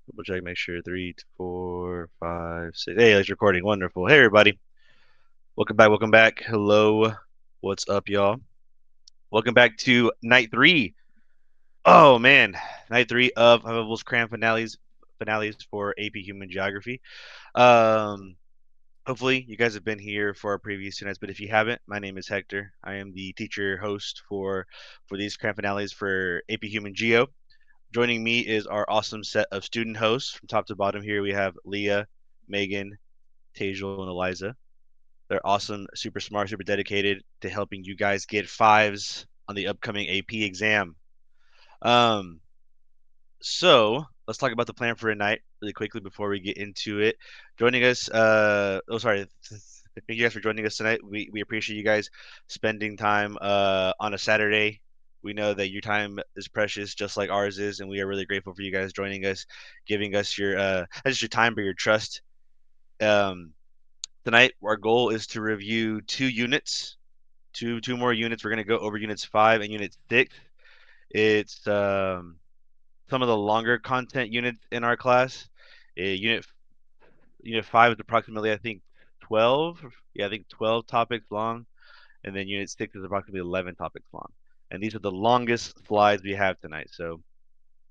Double check, make sure 3, 4, 5, 6. Hey, it's recording. Wonderful. Hey, everybody. Welcome back. Welcome back. Hello. What's up, y'all? Welcome back to night 3. Oh man, night 3 of Hubbles Cram finales for AP Human Geography. Um, Hopefully you guys have been here for our previous 2 nights, but if you haven't, my name is Hector. I am the teacher host for these Cram finales for AP Human Geo. Joining me is our awesome set of student hosts from top to bottom. Here we have Leah, Megan, Tejal, and Eliza. They're awesome, super smart, super dedicated to helping you guys get fives on the upcoming AP exam. Um, so let's talk about the plan for tonight really quickly before we get into it. Joining us, thank you guys for joining us tonight. We appreciate you guys spending time on a Saturday. We know that your time is precious, just like ours is, and we are really grateful for you guys joining us, giving us your not just your time, but your trust. Um, Tonight, our goal is to review 2 units, two more units. We're gonna go over units 5 and unit 6. It's some of the longer content units in our class. Unit 5 is approximately, I think, 12. Yeah, I think 12 topics long, and then unit 6 is approximately 11 topics long. And these are the longest slides we have tonight. So,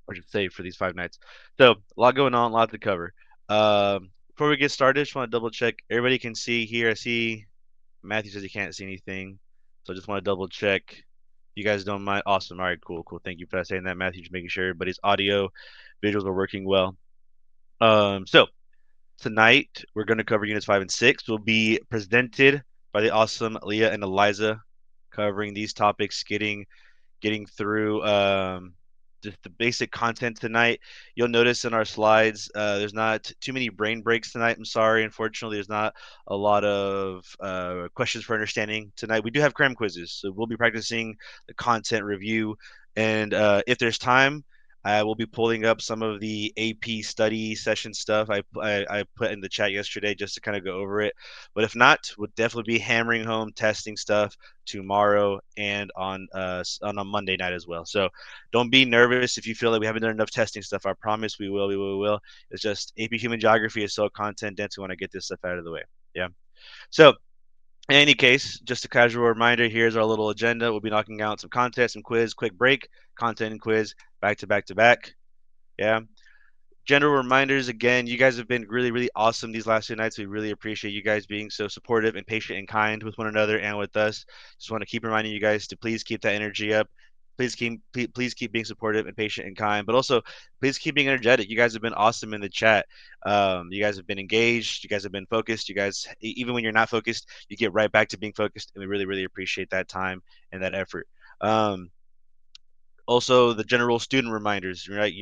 or I should say, for these 5 nights. So, a lot going on, a lot to cover. Before we get started, just want to double check. Everybody can see here. I see Matthew says he can't see anything, so I just want to double check. You guys don't mind? Awesome. All right, cool, cool. Thank you for saying that, Matthew. Just making sure everybody's audio, visuals are working well. So tonight we're going to cover units 5 and 6. Will be presented by the awesome Leah and Eliza, covering these topics, getting through just the basic content tonight. You'll notice in our slides, there's not too many brain breaks tonight. I'm sorry, unfortunately, there's not a lot of questions for understanding tonight. We do have cram quizzes, so we'll be practicing the content review, and if there's time, I will be pulling up some of the AP study session stuff I put in the chat yesterday just to kind of go over it. But if not, we'll definitely be hammering home testing stuff tomorrow and on a Monday night as well. So don't be nervous if you feel like we haven't done enough testing stuff. I promise we will. We will. We will. It's just AP Human Geography is so content dense. We want to get this stuff out of the way. Yeah. So in any case, just a casual reminder, here's our little agenda. We'll be knocking out some content, some quiz, quick break, content and quiz, back to back to back. Yeah. General reminders again, you guys have been really, really awesome these last 2 nights. We really appreciate you guys being so supportive and patient and kind with one another and with us. Just want to keep reminding you guys to please keep that energy up. Please keep being supportive and patient and kind, but also please keep being energetic. You guys have been awesome in the chat. You guys have been engaged. You guys have been focused. You guys, even when you're not focused, you get right back to being focused, and we really, really appreciate that time and that effort. Also, the general student reminders, right?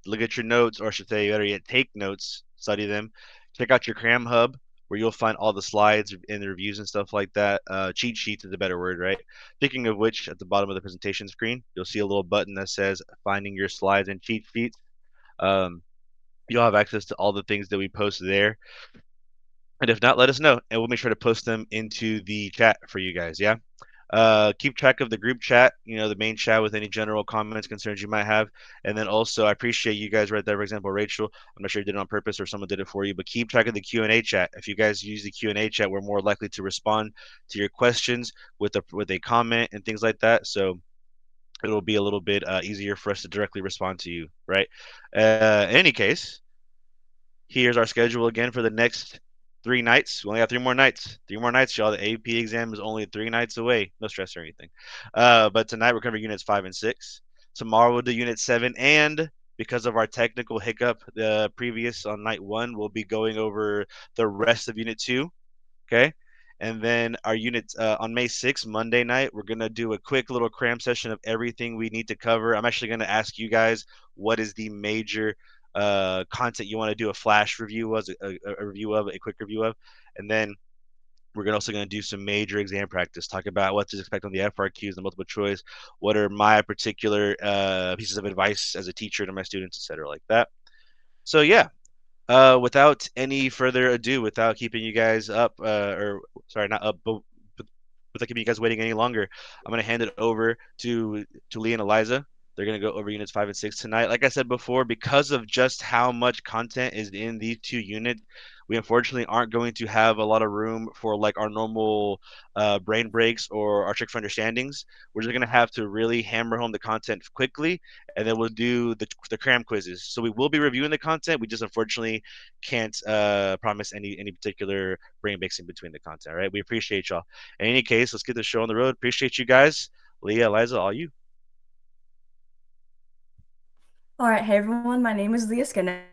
Look at your notes, or I should say, better yet, take notes, study them. Check out your Cram Hub, where you'll find all the slides and the reviews and stuff like that. Cheat sheets is a better word, right? Speaking of which, at the bottom of the presentation screen, you'll see a little button that says "Finding Your Slides and Cheat Sheets." Um, you'll have access to all the things that we post there. And if not, let us know, and we'll make sure to post them into the chat for you guys. Yeah. Keep track of the group chat, the main chat with any general comments, concerns you might have. And then also, I appreciate you guys right there. For example, Rachel, I'm not sure you did it on purpose or someone did it for you, but keep track of the Q&A chat. If you guys use the Q&A chat, we're more likely to respond to your questions with a comment and things like that. So it'll be a little bit easier for us to directly respond to you, right? In any case, here's our schedule again for the next 3 nights. We only got 3 more nights. 3 more nights, y'all. The AP exam is only 3 nights away. No stress or anything. But tonight we're covering units 5 and 6. Tomorrow we'll do unit 7, and because of our technical hiccup the previous on night 1, we'll be going over the rest of unit 2. Okay. And then our units on May 6th, Monday night, we're going to do a quick little cram session of everything we need to cover. I'm actually going to ask you guys what is the major content you want to do a flash review of, a quick review of. And then we're also going to do some major exam practice, talk about what to expect on the FRQs, the multiple choice, what are my particular pieces of advice as a teacher to my students, etc., like that. So yeah, without any further ado, without keeping you guys up, or sorry, not up, but without keeping you guys waiting any longer, I'm gonna hand it over to Lee and Eliza. They're going to go over units 5 and 6 tonight. Like I said before, because of just how much content is in these two units, we unfortunately aren't going to have a lot of room for like our normal brain breaks or our trick for understandings. We're just going to have to really hammer home the content quickly, and then we'll do the cram quizzes. So we will be reviewing the content. We just unfortunately can't promise any particular brain breaks in between the content. All right, we appreciate y'all. In any case, let's get the show on the road. Appreciate you guys. Leah, Eliza, all you. All right, hey everyone, my name is Leah Skinner.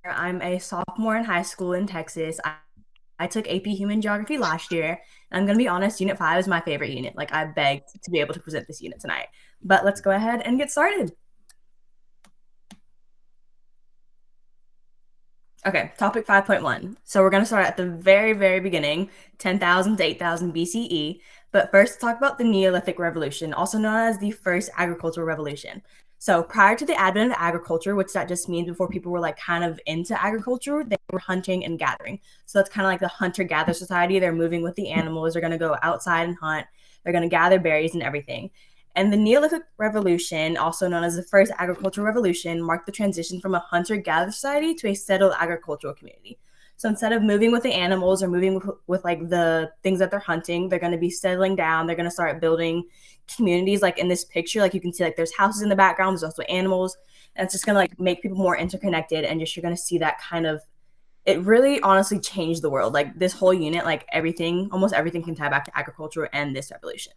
I'm a sophomore in high school in Texas. I took AP Human Geography last year, and I'm going to be honest, Unit 5 is my favorite unit. Like, I begged to be able to present this unit tonight. But let's go ahead and get started. Okay, topic 5.1. So we're going to start at the very, very beginning, 10,000 to 8,000 BCE. But first, talk about the Neolithic Revolution, also known as the first agricultural revolution. So prior to the advent of agriculture, which that just means before people were like kind of into agriculture, they were hunting and gathering. So that's kind of like the hunter-gatherer society. They're moving with the animals. They're going to go outside and hunt. They're going to gather berries and everything. And the Neolithic Revolution, also known as the first agricultural revolution, marked the transition from a hunter-gatherer society to a settled agricultural community. So instead of moving with the animals or moving with like the things that they're hunting, they're going to be settling down. They're going to start building communities like in this picture. Like you can see like there's houses in the background. There's also animals. And it's just going to like make people more interconnected. And just you're going to see that kind of, it really honestly changed the world. Like this whole unit, like everything, almost everything can tie back to agriculture and this revolution.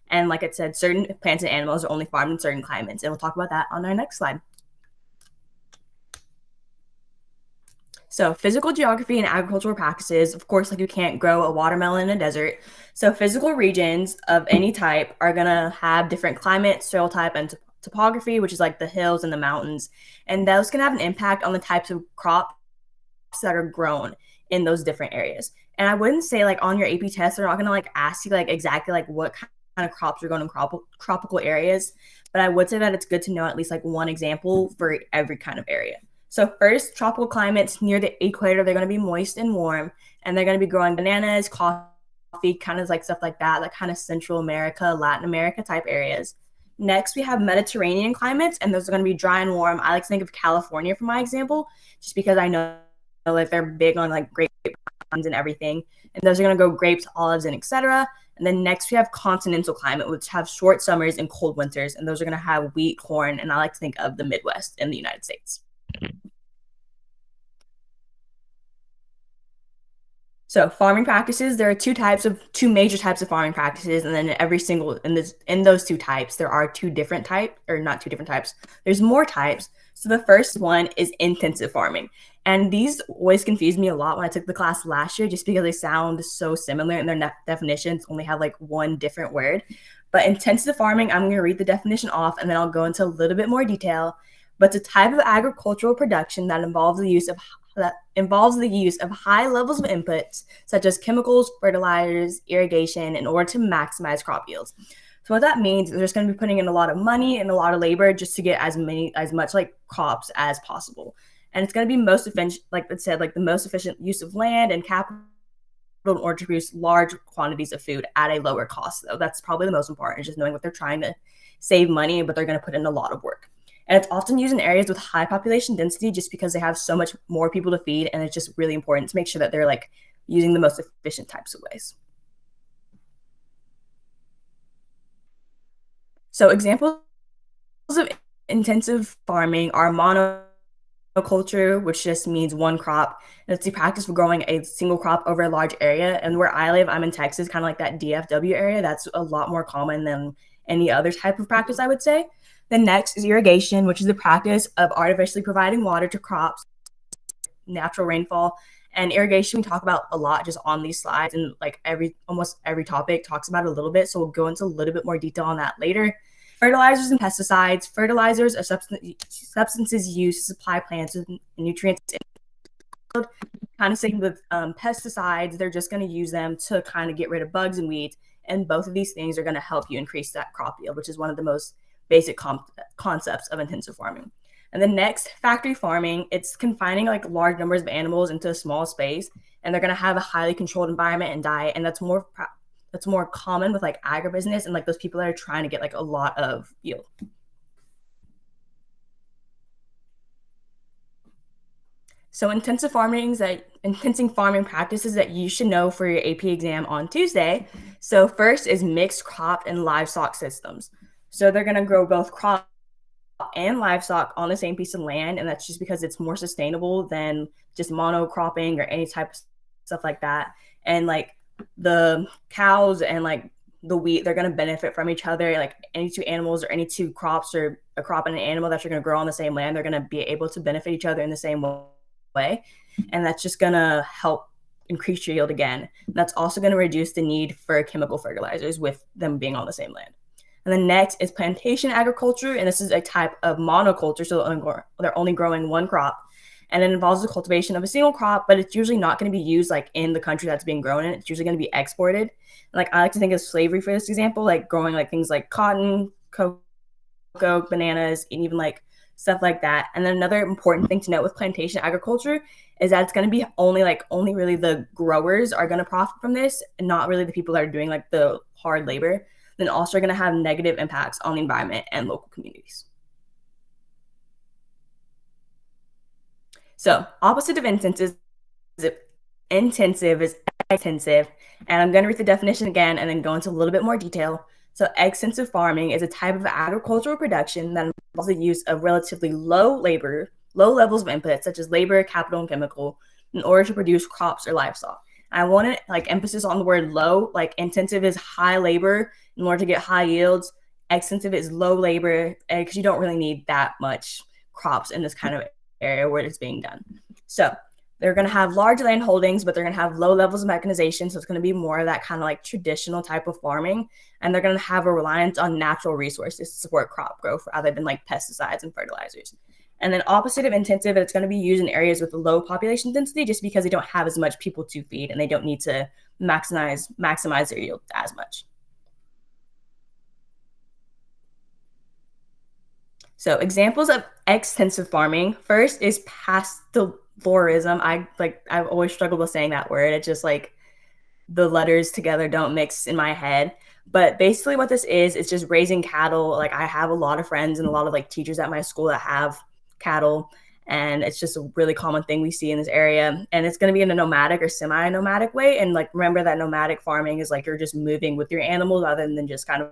And like it said, certain plants and animals are only farmed in certain climates. And we'll talk about that on our next slide. So physical geography and agricultural practices, of course, like you can't grow a watermelon in a desert. So physical regions of any type are going to have different climate, soil type, and topography, which is like the hills and the mountains. And those can have an impact on the types of crops that are grown in those different areas. And I wouldn't say like on your AP test, they're not going to like ask you like exactly like what kind of crops are going in tropical areas. But I would say that it's good to know at least like one example for every kind of area. So first, tropical climates near the equator, they're going to be moist and warm, and they're going to be growing bananas, coffee, kind of like stuff like that, like kind of Central America, Latin America type areas. Next, we have Mediterranean climates, and those are going to be dry and warm. I like to think of California for my example, just because I know like they're big on like grapevines and everything. And those are going to go grapes, olives, and etc. And then next we have continental climate, which have short summers and cold winters, and those are going to have wheat, corn, and I like to think of the Midwest in the United States. So farming practices, there are two major types of farming practices, and then every single in those two types, there are two different types, or not two different types. There's more types. So the first one is intensive farming. And these always confused me a lot when I took the class last year, just because they sound so similar and their definitions only have like one different word. But intensive farming, I'm going to read the definition off and then I'll go into a little bit more detail. But it's a type of agricultural production that involves the use of high levels of inputs such as chemicals, fertilizers, irrigation in order to maximize crop yields. So what that means is they're just going to be putting in a lot of money and a lot of labor just to get as much like crops as possible. And it's going to be most efficient, like it said, like the most efficient use of land and capital in order to produce large quantities of food at a lower cost. Though that's probably the most important, is just knowing what they're trying to save money, but they're going to put in a lot of work. And it's often used in areas with high population density just because they have so much more people to feed. And it's just really important to make sure that they're like using the most efficient types of ways. So examples of intensive farming are monoculture, which just means one crop. And it's the practice of growing a single crop over a large area. And where I live, I'm in Texas, kind of like that DFW area. That's a lot more common than any other type of practice, I would say. Then next is irrigation, which is the practice of artificially providing water to crops, natural rainfall. And irrigation we talk about a lot just on these slides, and like almost every topic talks about it a little bit. So we'll go into a little bit more detail on that later. Fertilizers and pesticides. Fertilizers are substances used to supply plants with nutrients. Kind of same with pesticides. They're just going to use them to kind of get rid of bugs and weeds. And both of these things are going to help you increase that crop yield, which is one of the most basic concepts of intensive farming. And then next, factory farming. It's confining like large numbers of animals into a small space, and they're going to have a highly controlled environment and diet, and that's more common with like agribusiness and like those people that are trying to get like a lot of yield. So intensive farming practices that you should know for your AP exam on Tuesday. So first is mixed crop and livestock systems. So they're going to grow both crop and livestock on the same piece of land, and that's just because it's more sustainable than just monocropping or any type of stuff like that. And like the cows and like the wheat, they're going to benefit from each other. Like any two animals or any two crops or a crop and an animal that you're going to grow on the same land, they're going to be able to benefit each other in the same way. And that's just going to help increase your yield again. That's also going to reduce the need for chemical fertilizers with them being on the same land. And then next is plantation agriculture, and this is a type of monoculture, so they're only growing one crop. And it involves the cultivation of a single crop, but it's usually not going to be used like in the country that's being grown in. It's usually going to be exported. And, like I like to think of slavery for this example, like growing like things like cotton, cocoa, bananas, and even like stuff like that. And then another important thing to note with plantation agriculture is that it's going to be only really the growers are going to profit from this, and not really the people that are doing like the hard labor. Then also are going to have negative impacts on the environment and local communities. So opposite of intensive is extensive. And I'm going to read the definition again and then go into a little bit more detail. So extensive farming is a type of agricultural production that involves the use of relatively low levels of inputs such as labor, capital, and chemical in order to produce crops or livestock. I want to like emphasis on the word low. Like intensive is high labor in order to get high yields. Extensive is low labor because you don't really need that much crops in this kind of area where it's being done. So they're going to have large land holdings, but they're going to have low levels of mechanization. So it's going to be more of that kind of like traditional type of farming. And they're going to have a reliance on natural resources to support crop growth rather than like pesticides and fertilizers. And then opposite of intensive, it's going to be used in areas with low population density just because they don't have as much people to feed and they don't need to maximize their yield as much. So examples of extensive farming. First is pastoralism. I've always struggled with saying that word. It's just like the letters together don't mix in my head. But basically what this is, it's just raising cattle. Like I have a lot of friends and a lot of like teachers at my school that have cattle, and it's just a really common thing we see in this area. And it's going to be in a nomadic or semi-nomadic way. And like remember that nomadic farming is like you're just moving with your animals rather than just kind of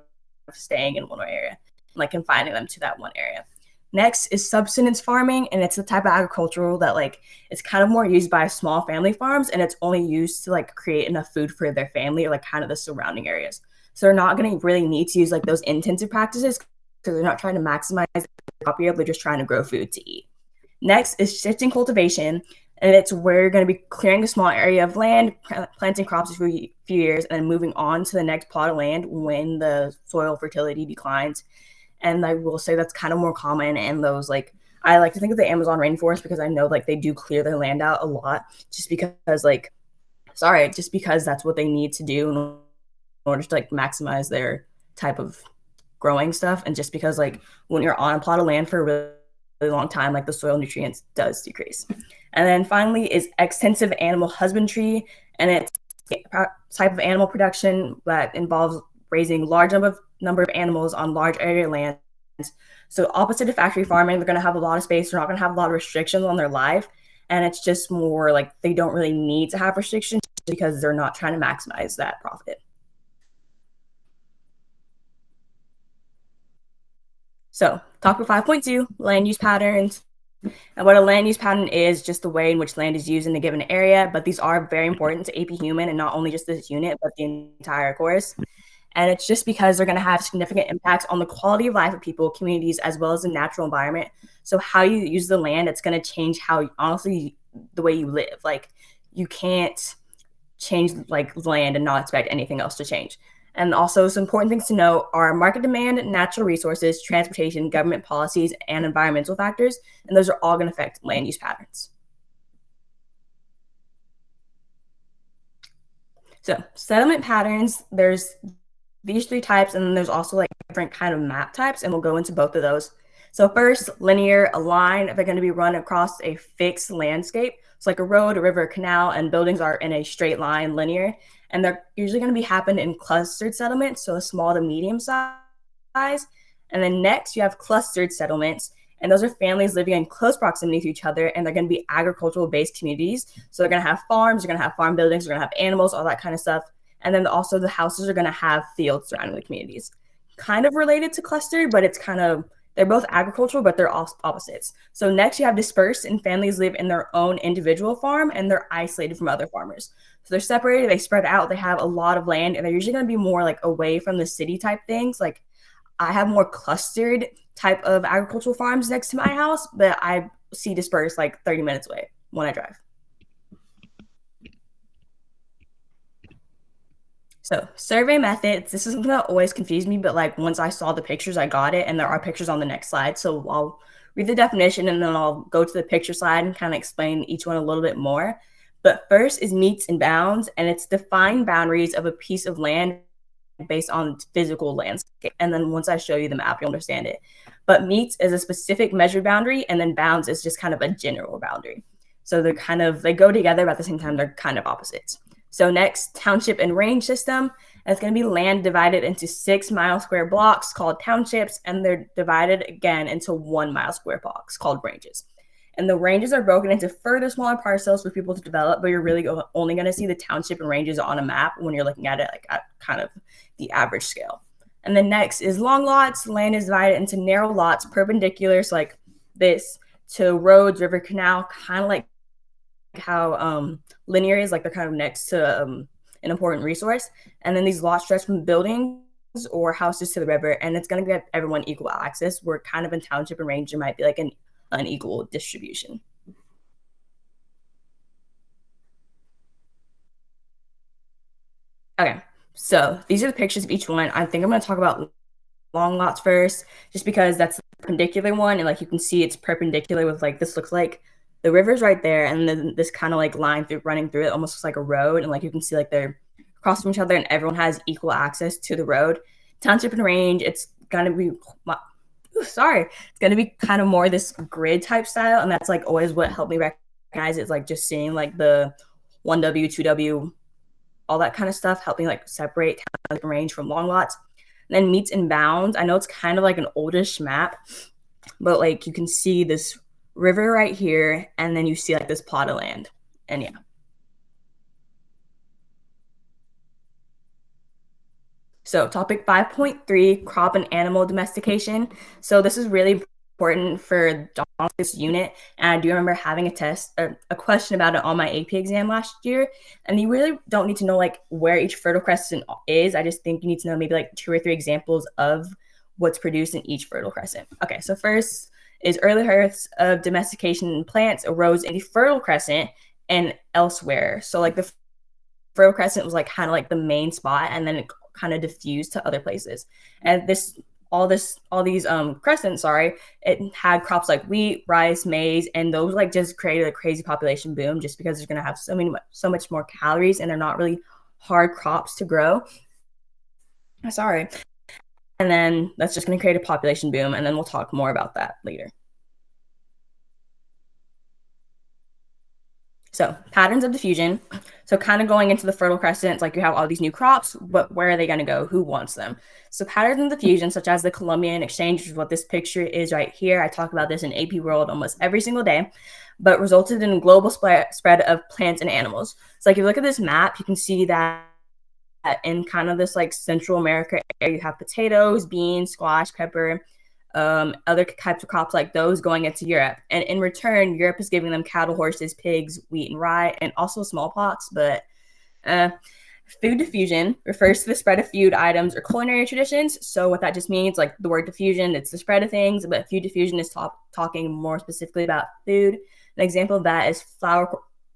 staying in one area, like confining them to that one area. Next is subsistence farming, and it's the type of agricultural that like it's kind of more used by small family farms, and it's only used to like create enough food for their family or like kind of the surrounding areas. So they're not going to really need to use like those intensive practices because they're not trying to maximize the crop yield, they're just trying to grow food to eat. Next is shifting cultivation, and it's where you're going to be clearing a small area of land, planting crops for a few years, and then moving on to the next plot of land when the soil fertility declines. And I will say that's kind of more common in those like I like to think of the Amazon rainforest because I know like they do clear their land out a lot just because that's what they need to do in order to like maximize their type of growing stuff, and just because like when you're on a plot of land for a really long time, like the soil nutrients does decrease. And then finally is extensive animal husbandry, and it's a type of animal production that involves raising large number of animals on large area lands. So opposite of factory farming, they're going to have a lot of space. They're not going to have a lot of restrictions on their life, and it's just more like they don't really need to have restrictions because they're not trying to maximize that profit. So topic 5.2, land use patterns. And what a land use pattern is just the way in which land is used in a given area, but these are very important to AP Human, and not only just this unit, but the entire course. And it's just because they're going to have significant impacts on the quality of life of people, communities, as well as the natural environment. So how you use the land, it's going to change how, honestly, the way you live. Like you can't change like land and not expect anything else to change. And also some important things to note are market demand, natural resources, transportation, government policies, and environmental factors. And those are all going to affect land use patterns. So settlement patterns, there's these three types, and then there's also like different kind of map types, and we'll go into both of those. So first, linear, a line, they're going to be run across a fixed landscape. It's like a road, a river, a canal, and buildings are in a straight line, linear. And they're usually going to be happen in clustered settlements, so a small to medium size. And then next, you have clustered settlements, And those are families living in close proximity to each other, and they're going to be agricultural based communities. So they're going to have farms, they're going to have farm buildings, they're going to have animals, all that kind of stuff. And then also the houses are going to have fields surrounding the communities. Kind of related to cluster, but it's kind of, they're both agricultural, but they're opposites. So next you have dispersed, and families live in their own individual farm, and they're isolated from other farmers. So they're separated, they spread out, they have a lot of land, and they're usually going to be more like away from the city type things. Like I have more clustered type of agricultural farms next to my house, but I see dispersed like 30 minutes away when I drive. So survey methods, this is something that always confused me, but like once I saw the pictures, I got it, and there are pictures on the next slide. So I'll read the definition and then I'll go to the picture slide and kind of explain each one a little bit more. But first is metes and bounds, and it's defined boundaries of a piece of land based on physical landscape. And then once I show you the map, you'll understand it. But metes is a specific measured boundary, and then bounds is just kind of a general boundary. So they go together, but at the same time, they're kind of opposites. So next, township and range system. And it's going to be land divided into 6 mile square blocks called townships, and they're divided again into 1 mile square blocks called ranges. And the ranges are broken into further smaller parcels for people to develop, but you're really only going to see the township and ranges on a map when you're looking at it like at kind of the average scale. And then next is long lots. Land is divided into narrow lots, perpendicular, so like this, to roads, river, canal, kind of like how linear is, like they're kind of next to an important resource. And then these lots stretch from buildings or houses to the river, and it's going to give everyone equal access, where kind of in township and range there might be like an unequal distribution. Okay, so these are the pictures of each one. I think I'm going to talk about long lots first, just because that's the perpendicular one, and like you can see it's perpendicular with like, this looks like the river's right there, and then this kind of like line through running through it almost looks like a road, and like you can see like they're across from each other and everyone has equal access to the road. Township and range, it's gonna be it's gonna be kind of more this grid type style, and that's like always what helped me recognize it, is like just seeing like the 1W, 2W, all that kind of stuff, helping like separate township and range from long lots. And then metes and bounds, I know it's kind of like an oldish map, but like you can see this river right here, and then you see like this plot of land. And yeah. So topic 5.3, crop and animal domestication. So this is really important for this unit, and I do remember having a question about it on my AP exam last year. And you really don't need to know like where each fertile crescent is. I just think you need to know maybe like 2 or 3 examples of what's produced in each fertile crescent. Okay, so first is early hearths of domestication plants arose in the Fertile Crescent and elsewhere. So like the Fertile Crescent was like kind of like the main spot, and then it kind of diffused to other places. And all these crescents, it had crops like wheat, rice, maize, and those like just created a crazy population boom, just because they're going to have so much more calories, and they're not really hard crops to grow. And then that's just going to create a population boom, and then we'll talk more about that later. So patterns of diffusion. So kind of going into the Fertile Crescent, like you have all these new crops, but where are they going to go? Who wants them? So patterns of diffusion, such as the Columbian exchange, which is what this picture is right here. I talk about this in AP World almost every single day, but resulted in a global spread of plants and animals. So like if you look at this map, you can see that in kind of this like Central America area, you have potatoes, beans, squash, pepper, other types of crops like those going into Europe. And in return, Europe is giving them cattle, horses, pigs, wheat, and rye, and also smallpox. But food diffusion refers to the spread of food items or culinary traditions. So what that just means, like the word diffusion, it's the spread of things, but food diffusion is talking more specifically about food. An example of that is flour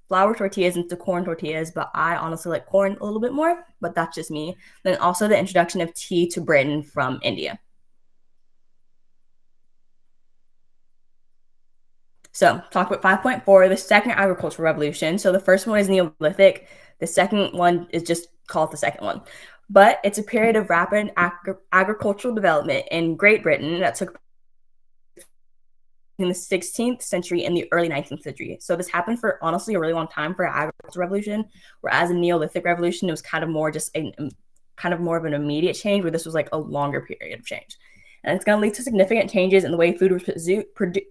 tortillas into corn tortillas, but I honestly like corn a little bit more, but that's just me. Then also the introduction of tea to Britain from India. So talk about 5.4, the second agricultural revolution. So the first one is Neolithic. The second one is just called the second one. But it's a period of rapid agricultural development in Great Britain that took in the 16th century and the early 19th century. So this happened for honestly a really long time for agricultural revolution, whereas in Neolithic revolution, it was kind of more just kind of more of an immediate change, where this was like a longer period of change. and it's going to lead to significant changes in the way food is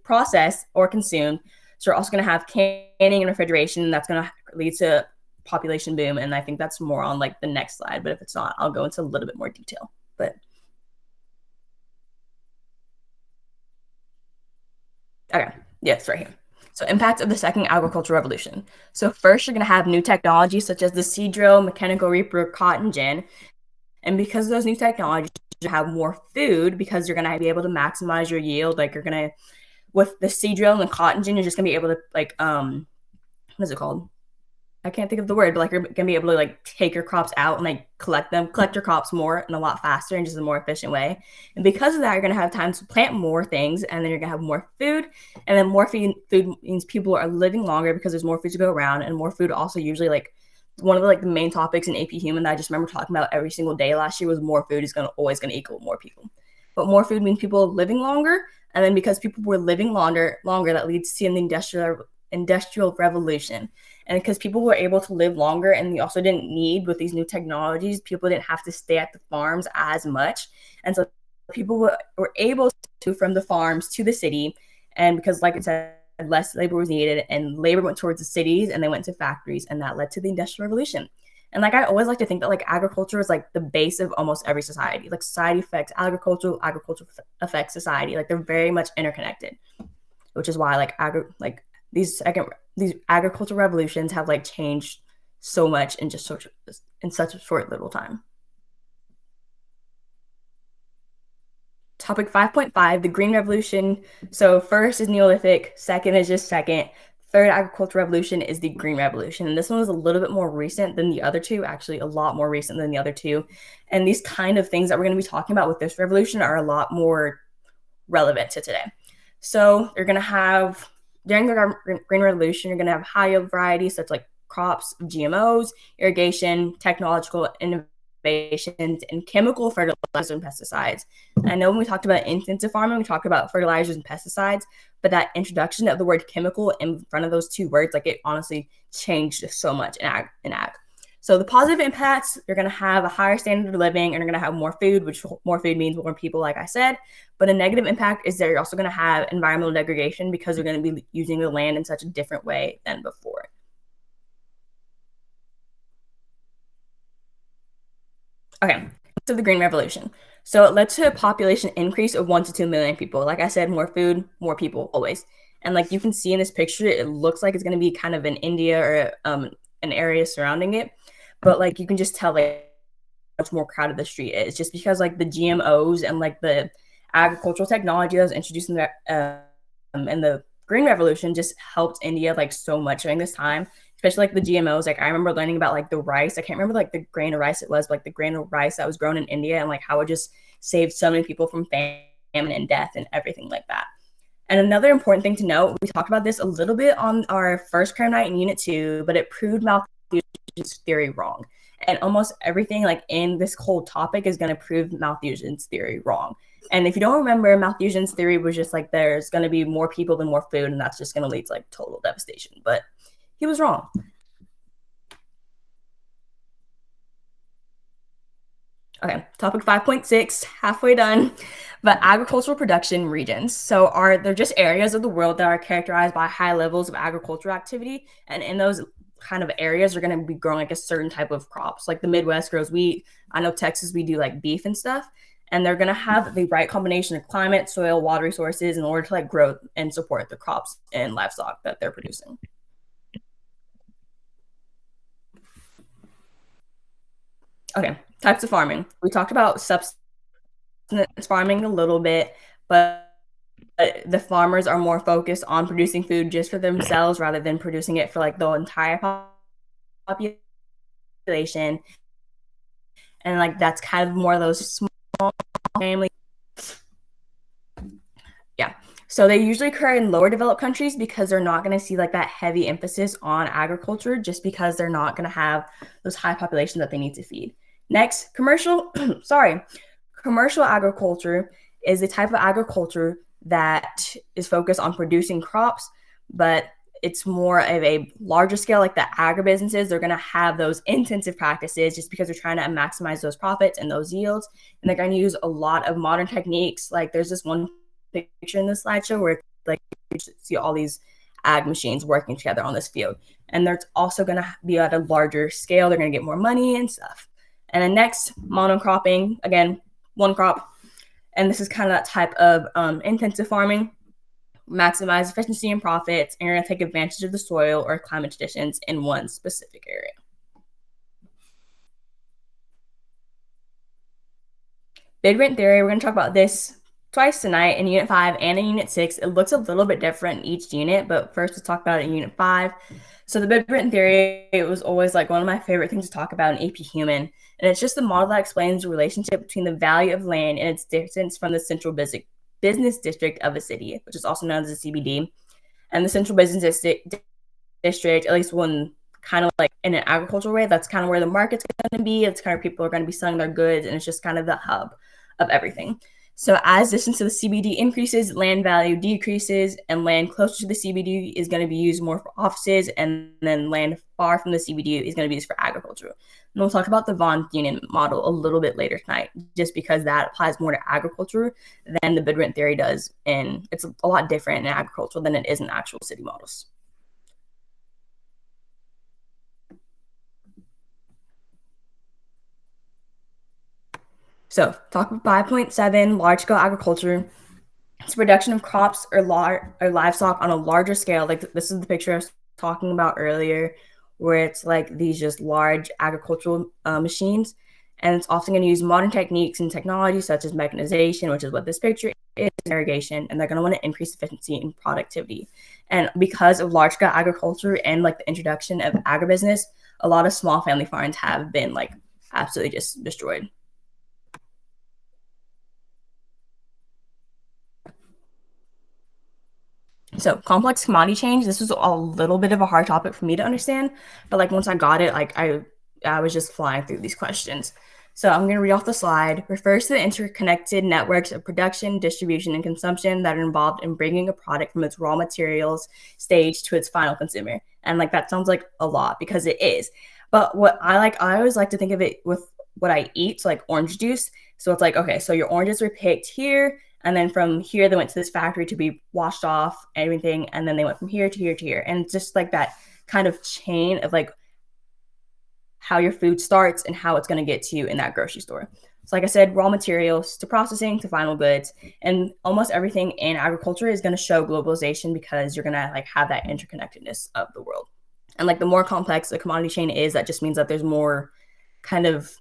processed or consumed. So we're also going to have canning and refrigeration. That's going to lead to population boom, and I think that's more on like the next slide. But if it's not, I'll go into a little bit more detail. But okay, yes, right here. So impact of the second agricultural revolution. So first, you're going to have new technologies such as the seed drill, mechanical reaper, cotton gin, and because of those new technologies, you have more food because you're going to be able to maximize your yield. Like you're going to, with the seed drill and the cotton gin, you're just going to be able to like what is it called? I can't think of the word, but like you're gonna be able to like take your crops out and like collect your crops more and a lot faster and just a more efficient way. And because of that, you're gonna have time to plant more things, and then you're gonna have more food. And then more food means people are living longer because there's more food to go around, and more food also usually like one of the like the main topics in AP Human that I just remember talking about every single day last year was more food is always gonna equal more people. But more food means people living longer, and then because people were living longer, that leads to an industrial revolution. And because people were able to live longer, and we also didn't need, with these new technologies, people didn't have to stay at the farms as much. And so people were able to from the farms to the city. And because, like I said, less labor was needed, and labor went towards the cities and they went to factories, and that led to the Industrial Revolution. And like I always like to think that like agriculture is like the base of almost every society. Like society affects agriculture affects society. Like they're very much interconnected, which is why like these agricultural revolutions have like changed so much in such a short little time. Topic 5.5, the Green Revolution. So first is Neolithic, second is just second. Third agricultural revolution is the Green Revolution. And this one was a little bit more recent than the other two, actually a lot more recent than the other two. And these kind of things that we're going to be talking about with this revolution are a lot more relevant to today. So you're going to have, during the Green Revolution, you're going to have high yield varieties such like crops, GMOs, irrigation, technological innovations, and chemical fertilizers and pesticides. I know when we talked about intensive farming, we talked about fertilizers and pesticides, but that introduction of the word chemical in front of those two words, like it honestly changed so much in ag. So the positive impacts, you're going to have a higher standard of living, and you're going to have more food, which more food means more people, like I said. But a negative impact is that you're also going to have environmental degradation because you're going to be using the land in such a different way than before. Okay, so the Green Revolution. So it led to a population increase of 1 to 2 million people. Like I said, more food, more people, always. And like you can see in this picture, it looks like it's going to be kind of in India or an area surrounding it. But like you can just tell like much more crowded the street is, just because like the GMOs and like the agricultural technology that was introduced in the Green Revolution just helped India like so much during this time, especially like the GMOs. Like I remember learning about like the rice. I can't remember like the grain of rice it was, but like the grain of rice that was grown in India, and like how it just saved so many people from famine and death and everything like that. And another important thing to note, we talked about this a little bit on our first Cram night in Unit 2, but it proved Malthusian's theory wrong. And almost everything like in this whole topic is going to prove Malthusian's theory wrong. And if you don't remember, Malthusian's theory was just like there's going to be more people than more food, and that's just going to lead to like total devastation. But he was wrong. Okay, topic 5.6, halfway done. But agricultural production regions. So they're just areas of the world that are characterized by high levels of agricultural activity. And in those kind of areas are going to be growing like a certain type of crops. Like the Midwest grows wheat. I know Texas, we do like beef and stuff. And they're going to have the right combination of climate, soil, water resources in order to like grow and support the crops and livestock that they're producing. Okay, types of farming. We talked about subsistence farming a little bit, but the farmers are more focused on producing food just for themselves rather than producing it for like the entire population. And like that's kind of more of those small family. Yeah. So they usually occur in lower developed countries because they're not going to see like that heavy emphasis on agriculture, just because they're not going to have those high populations that they need to feed. Next, commercial agriculture is the type of agriculture that is focused on producing crops, but it's more of a larger scale, like the agribusinesses, they're going to have those intensive practices just because they're trying to maximize those profits and those yields. And they're going to use a lot of modern techniques. Like there's this one picture in the slideshow where like you see all these ag machines working together on this field. And they're also going to be at a larger scale. They're going to get more money and stuff. And then next, monocropping, again, one crop. And this is kind of that type of intensive farming. Maximize efficiency and profits, and you're going to take advantage of the soil or climate conditions in one specific area. Bid rent theory, we're going to talk about this twice tonight in Unit 5 and in Unit 6. It looks a little bit different in each unit, but first let's talk about it in Unit 5. So the bid rent theory, it was always like one of my favorite things to talk about in AP Human, and it's just the model that explains the relationship between the value of land and its distance from the central business district of a city, which is also known as the CBD. And the central business district, at least one kind of like in an agricultural way, that's kind of where the market's going to be. It's kind of people are going to be selling their goods, and it's just kind of the hub of everything. So as distance to the CBD increases, land value decreases, and land closer to the CBD is going to be used more for offices, and then land far from the CBD is going to be used for agriculture. And we'll talk about the von Thünen model a little bit later tonight, just because that applies more to agriculture than the bid rent theory does, and it's a lot different in agriculture than it is in actual city models. So talk about 5.7, large-scale agriculture. It's production of crops or livestock on a larger scale. Like this is the picture I was talking about earlier, where it's like these just large agricultural machines. And it's often going to use modern techniques and technology such as mechanization, which is what this picture is, irrigation, and they're going to want to increase efficiency and productivity. And because of large-scale agriculture and like the introduction of agribusiness, a lot of small family farms have been like absolutely just destroyed. So complex commodity change, this was a little bit of a hard topic for me to understand, but like once I got it, like I was just flying through these questions. So I'm going to read off the slide. Refers to the interconnected networks of production, distribution, and consumption that are involved in bringing a product from its raw materials stage to its final consumer. And like that sounds like a lot because it is. But what I always like to think of it with what I eat, so like orange juice. So it's like, okay, so your oranges were picked here, and then from here, they went to this factory to be washed off, everything. And then they went from here to here to here. And just like that kind of chain of like how your food starts and how it's going to get to you in that grocery store. So like I said, raw materials to processing to final goods. And almost everything in agriculture is going to show globalization because you're going to like have that interconnectedness of the world. And like the more complex the commodity chain is, that just means that there's more kind of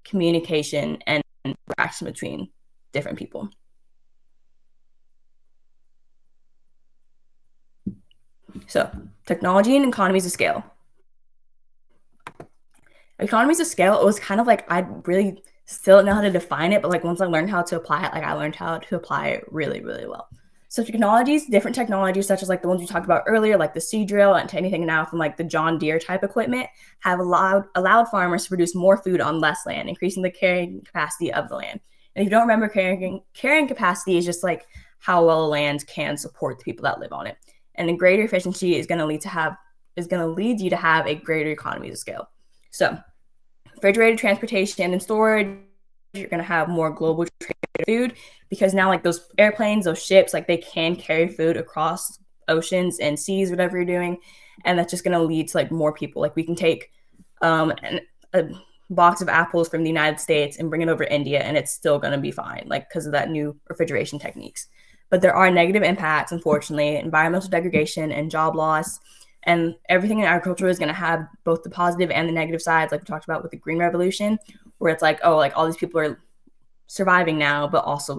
communication and interaction between different people. So technology and economies of scale. Economies of scale, it was kind of like I really still don't know how to define it, but like once I learned how to apply it, like I learned how to apply it really, really well. So technologies, different technologies such as like the ones we talked about earlier, like the seed drill and anything now from like the John Deere type equipment, have allowed farmers to produce more food on less land, increasing the carrying capacity of the land. And if you don't remember, carrying capacity is just like how well a land can support the people that live on it. And the greater efficiency is going to lead you to have a greater economies of scale. So refrigerated transportation and storage, you're going to have more global trade of food because now like those airplanes, those ships, like they can carry food across oceans and seas, whatever you're doing. And that's just going to lead to like more people. Like we can take a box of apples from the United States and bring it over to India, and it's still going to be fine, like because of that new refrigeration techniques. But there are negative impacts, unfortunately, environmental degradation and job loss. And everything in agriculture is going to have both the positive and the negative sides, like we talked about with the Green Revolution, where it's like, oh, like all these people are surviving now, but also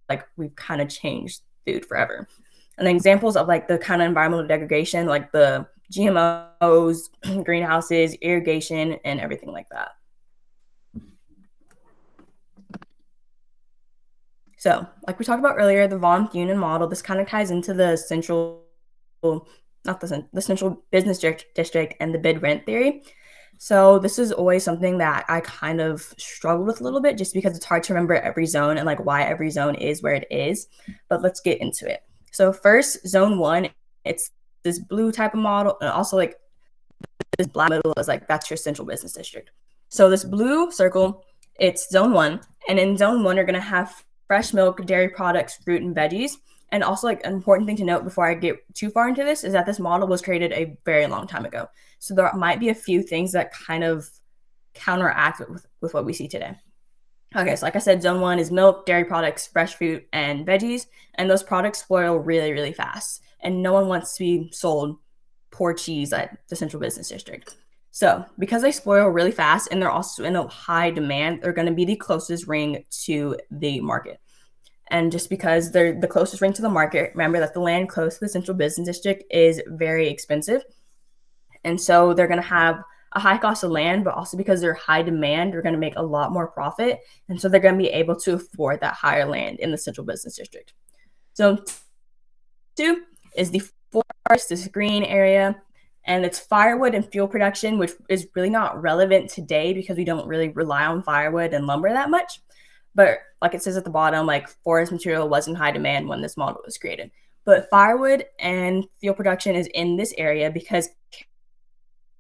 like we've kind of changed food forever. And the examples of like the kind of environmental degradation, like the GMOs, greenhouses, irrigation, and everything like that. So, like we talked about earlier, the von Thünen model, this kind of ties into the central business district and the bid rent theory. So this is always something that I kind of struggled with a little bit just because it's hard to remember every zone and like why every zone is where it is. But let's get into it. So first, zone 1 it's this blue type of model, and also like this black middle is like that's your central business district. So this blue circle, it's zone 1, and in zone 1 you're going to have fresh milk, dairy products, fruit, and veggies. And also, like, an important thing to note before I get too far into this is that this model was created a very long time ago. So there might be a few things that kind of counteract with what we see today. Okay, so like I said, zone 1 is milk, dairy products, fresh fruit, and veggies. And those products spoil really, really fast. And no one wants to be sold poor cheese at the central business district. So because they spoil really fast and they're also in a high demand, they're going to be the closest ring to the market. And just because they're the closest ring to the market, remember that the land close to the central business district is very expensive. And so they're going to have a high cost of land, but also because they're high demand, they're going to make a lot more profit. And so they're going to be able to afford that higher land in the central business district. Zone 2 is the forest, this green area, and it's firewood and fuel production, which is really not relevant today because we don't really rely on firewood and lumber that much. But like it says at the bottom, like forest material was in high demand when this model was created. But firewood and fuel production is in this area because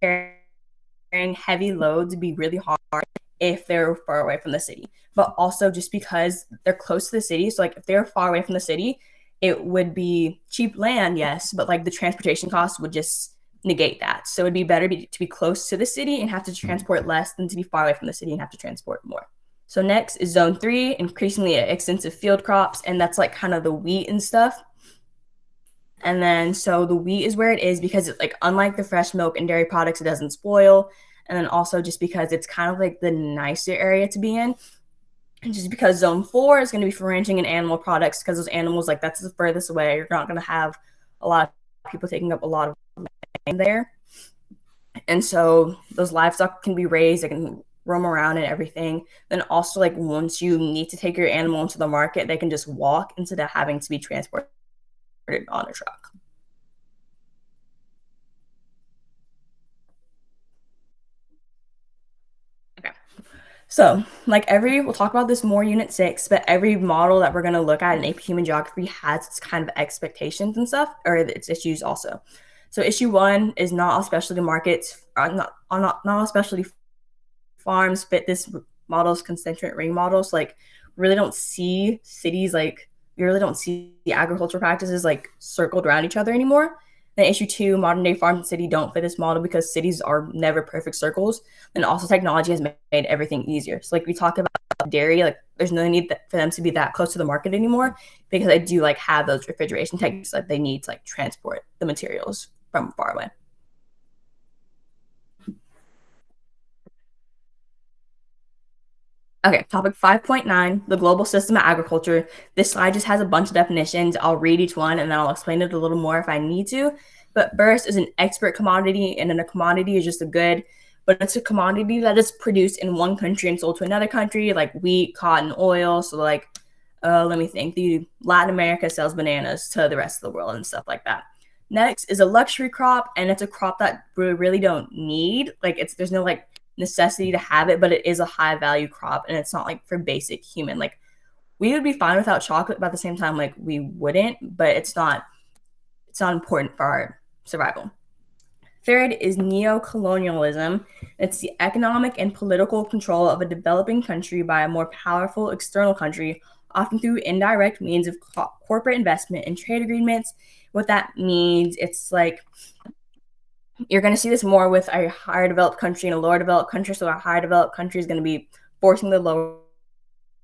carrying heavy loads would be really hard if they're far away from the city. But also just because they're close to the city. So like if they're far away from the city, it would be cheap land, yes, but like the transportation costs would just negate that. So it'd be better to be close to the city and have to transport less than to be far away from the city and have to transport more. So next is zone 3, increasingly extensive field crops, and that's like kind of the wheat and stuff. And then so the wheat is where it is because it's like unlike the fresh milk and dairy products, it doesn't spoil. And then also just because it's kind of like the nicer area to be in. And just because zone 4 is going to be for ranching and animal products, because those animals, like that's the furthest away. You're not going to have a lot of people taking up a lot of land there. And so those livestock can be raised, they can roam around and everything. Then also, like once you need to take your animal into the market, they can just walk instead of having to be transported on a truck. Okay. So, like we'll talk about this more unit 6, but every model that we're going to look at in AP Human Geography has its kind of expectations and stuff, or its issues also. So issue 1 is not all specialty markets, not all specialty farms fit this model's concentric ring models. Like really don't see cities, like we really don't see the agricultural practices like circled around each other anymore. Then issue 2, modern day farm and city don't fit this model because cities are never perfect circles. And also technology has made everything easier. So like we talk about dairy, like there's no need for them to be that close to the market anymore because they do like have those refrigeration techniques that they need to like transport the materials from far away. Okay, topic 5.9, the global system of agriculture. This slide just has a bunch of definitions. I'll read each one and then I'll explain it a little more if I need to. But first is an export commodity, and then a commodity is just a good, but it's a commodity that is produced in one country and sold to another country, like wheat, cotton, oil. So like, let me think, Latin America sells bananas to the rest of the world and stuff like that. Next is a luxury crop, and it's a crop that we really don't need. Like there's no like necessity to have it, but it is a high value crop, and it's not like for basic human. Like we would be fine without chocolate, but at the same time, like we wouldn't. But it's not important for our survival. Third is neo-colonialism. It's the economic and political control of a developing country by a more powerful external country, often through indirect means of corporate investment and trade agreements. What that means, it's like you're going to see this more with a higher developed country and a lower developed country. So a higher developed country is going to be forcing the lower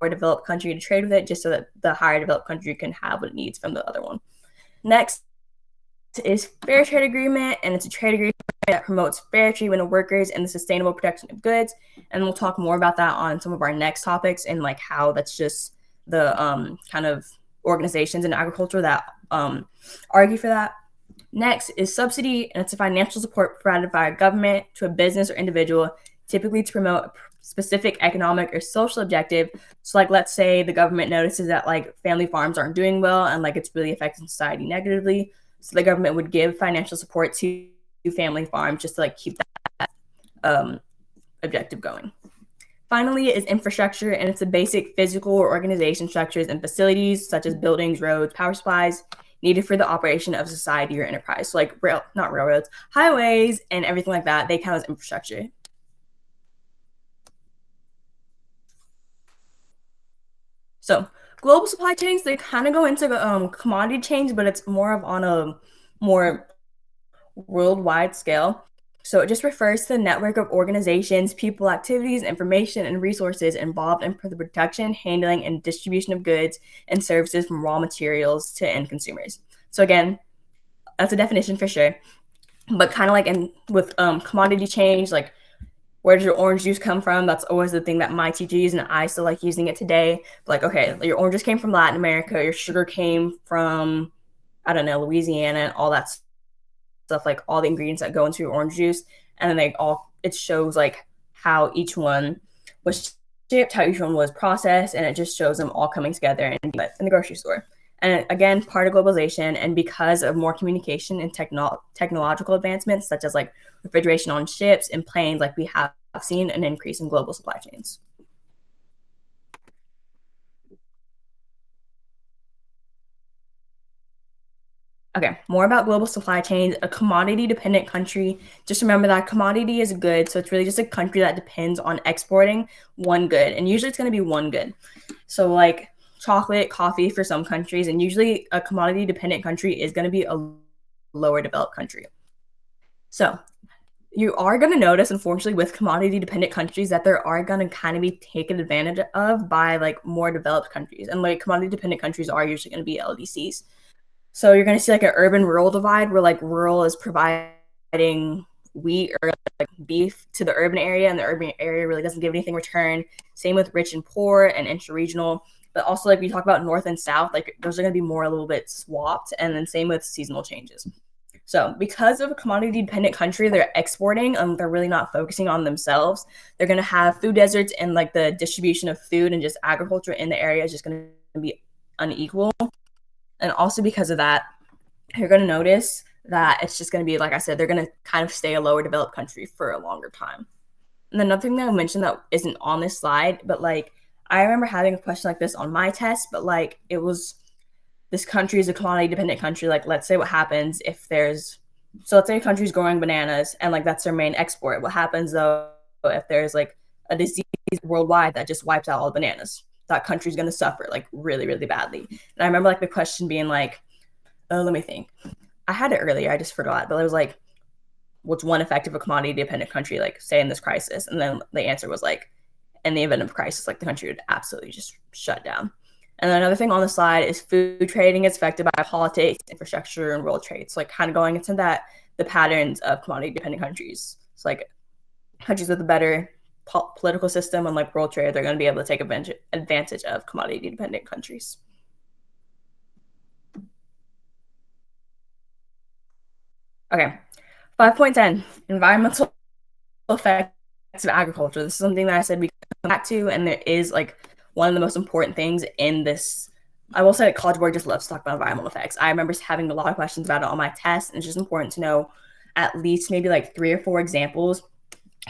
developed country to trade with it just so that the higher developed country can have what it needs from the other one. Next is fair trade agreement, and it's a trade agreement that promotes fair treatment of workers and the sustainable production of goods. And we'll talk more about that on some of our next topics and like how that's just the kind of organizations in agriculture that argue for that. Next is subsidy, and it's a financial support provided by a government to a business or individual, typically to promote a specific economic or social objective. So like let's say the government notices that like family farms aren't doing well and like it's really affecting society negatively. So the government would give financial support to family farms just to like keep that objective going. Finally is infrastructure, and it's the basic physical or organization structures and facilities such as buildings, roads, power supplies. needed for the operation of society or enterprise. So like not railroads, highways and everything like that, they count as infrastructure. So global supply chains, they kind of go into commodity chains, but it's more of on a more worldwide scale. So it just refers to the network of organizations, people, activities, information, and resources involved in the production, handling, and distribution of goods and services from raw materials to end consumers. So again, that's a definition for sure. But kind of like with commodity change, like where does your orange juice come from? That's always the thing that my teacher used, and I still like using it today. But like, okay, your oranges came from Latin America, your sugar came from, I don't know, Louisiana, and all that stuff, like all the ingredients that go into your orange juice, and then it shows like how each one was shipped, how each one was processed, and it just shows them all coming together in the grocery store. And again, part of globalization, and because of more communication and technological advancements, such as like refrigeration on ships and planes, like we have seen an increase in global supply chains. Okay, more about global supply chains. A commodity-dependent country, just remember that commodity is a good, so it's really just a country that depends on exporting one good, and usually it's going to be one good. So like chocolate, coffee for some countries, and usually a commodity-dependent country is going to be a lower developed country. So you are going to notice, unfortunately, with commodity-dependent countries that there are going to kind of be taken advantage of by like more developed countries, and like commodity-dependent countries are usually going to be LDCs. So you're going to see like an urban-rural divide where like rural is providing wheat or like beef to the urban area, and the urban area really doesn't give anything in return. Same with rich and poor and intra-regional. But also like we talk about north and south, like those are going to be more a little bit swapped. And then same with seasonal changes. So because of a commodity-dependent country, they're exporting, they're really not focusing on themselves. They're going to have food deserts, and like the distribution of food and just agriculture in the area is just going to be unequal. And also because of that, you're going to notice that it's just going to be, like I said, they're going to kind of stay a lower developed country for a longer time. And another thing that I mentioned that isn't on this slide, but like I remember having a question like this on my test, but like it was, this country is a commodity dependent country. Like let's say what happens if let's say a country's growing bananas and like that's their main export. What happens though if there's like a disease worldwide that just wipes out all the bananas? That country's going to suffer like really, really badly. And I remember like the question being like, oh, let me think. I had it earlier, I just forgot, but it was like, what's one effect of a commodity dependent country, like say in this crisis? And then the answer was like, in the event of a crisis, like the country would absolutely just shut down. And then another thing on the slide is food trading is affected by politics, infrastructure, and world trade. So like kind of going into that, the patterns of commodity dependent countries. It's like countries with a better political system and like world trade, they're going to be able to take advantage of commodity dependent countries. Okay, 5.10, environmental effects of agriculture. This is something that I said we come back to, and there is like one of the most important things in this. I will say that College Board just loves to talk about environmental effects. I remember having a lot of questions about it on my test, and it's just important to know at least maybe like 3 or 4 examples,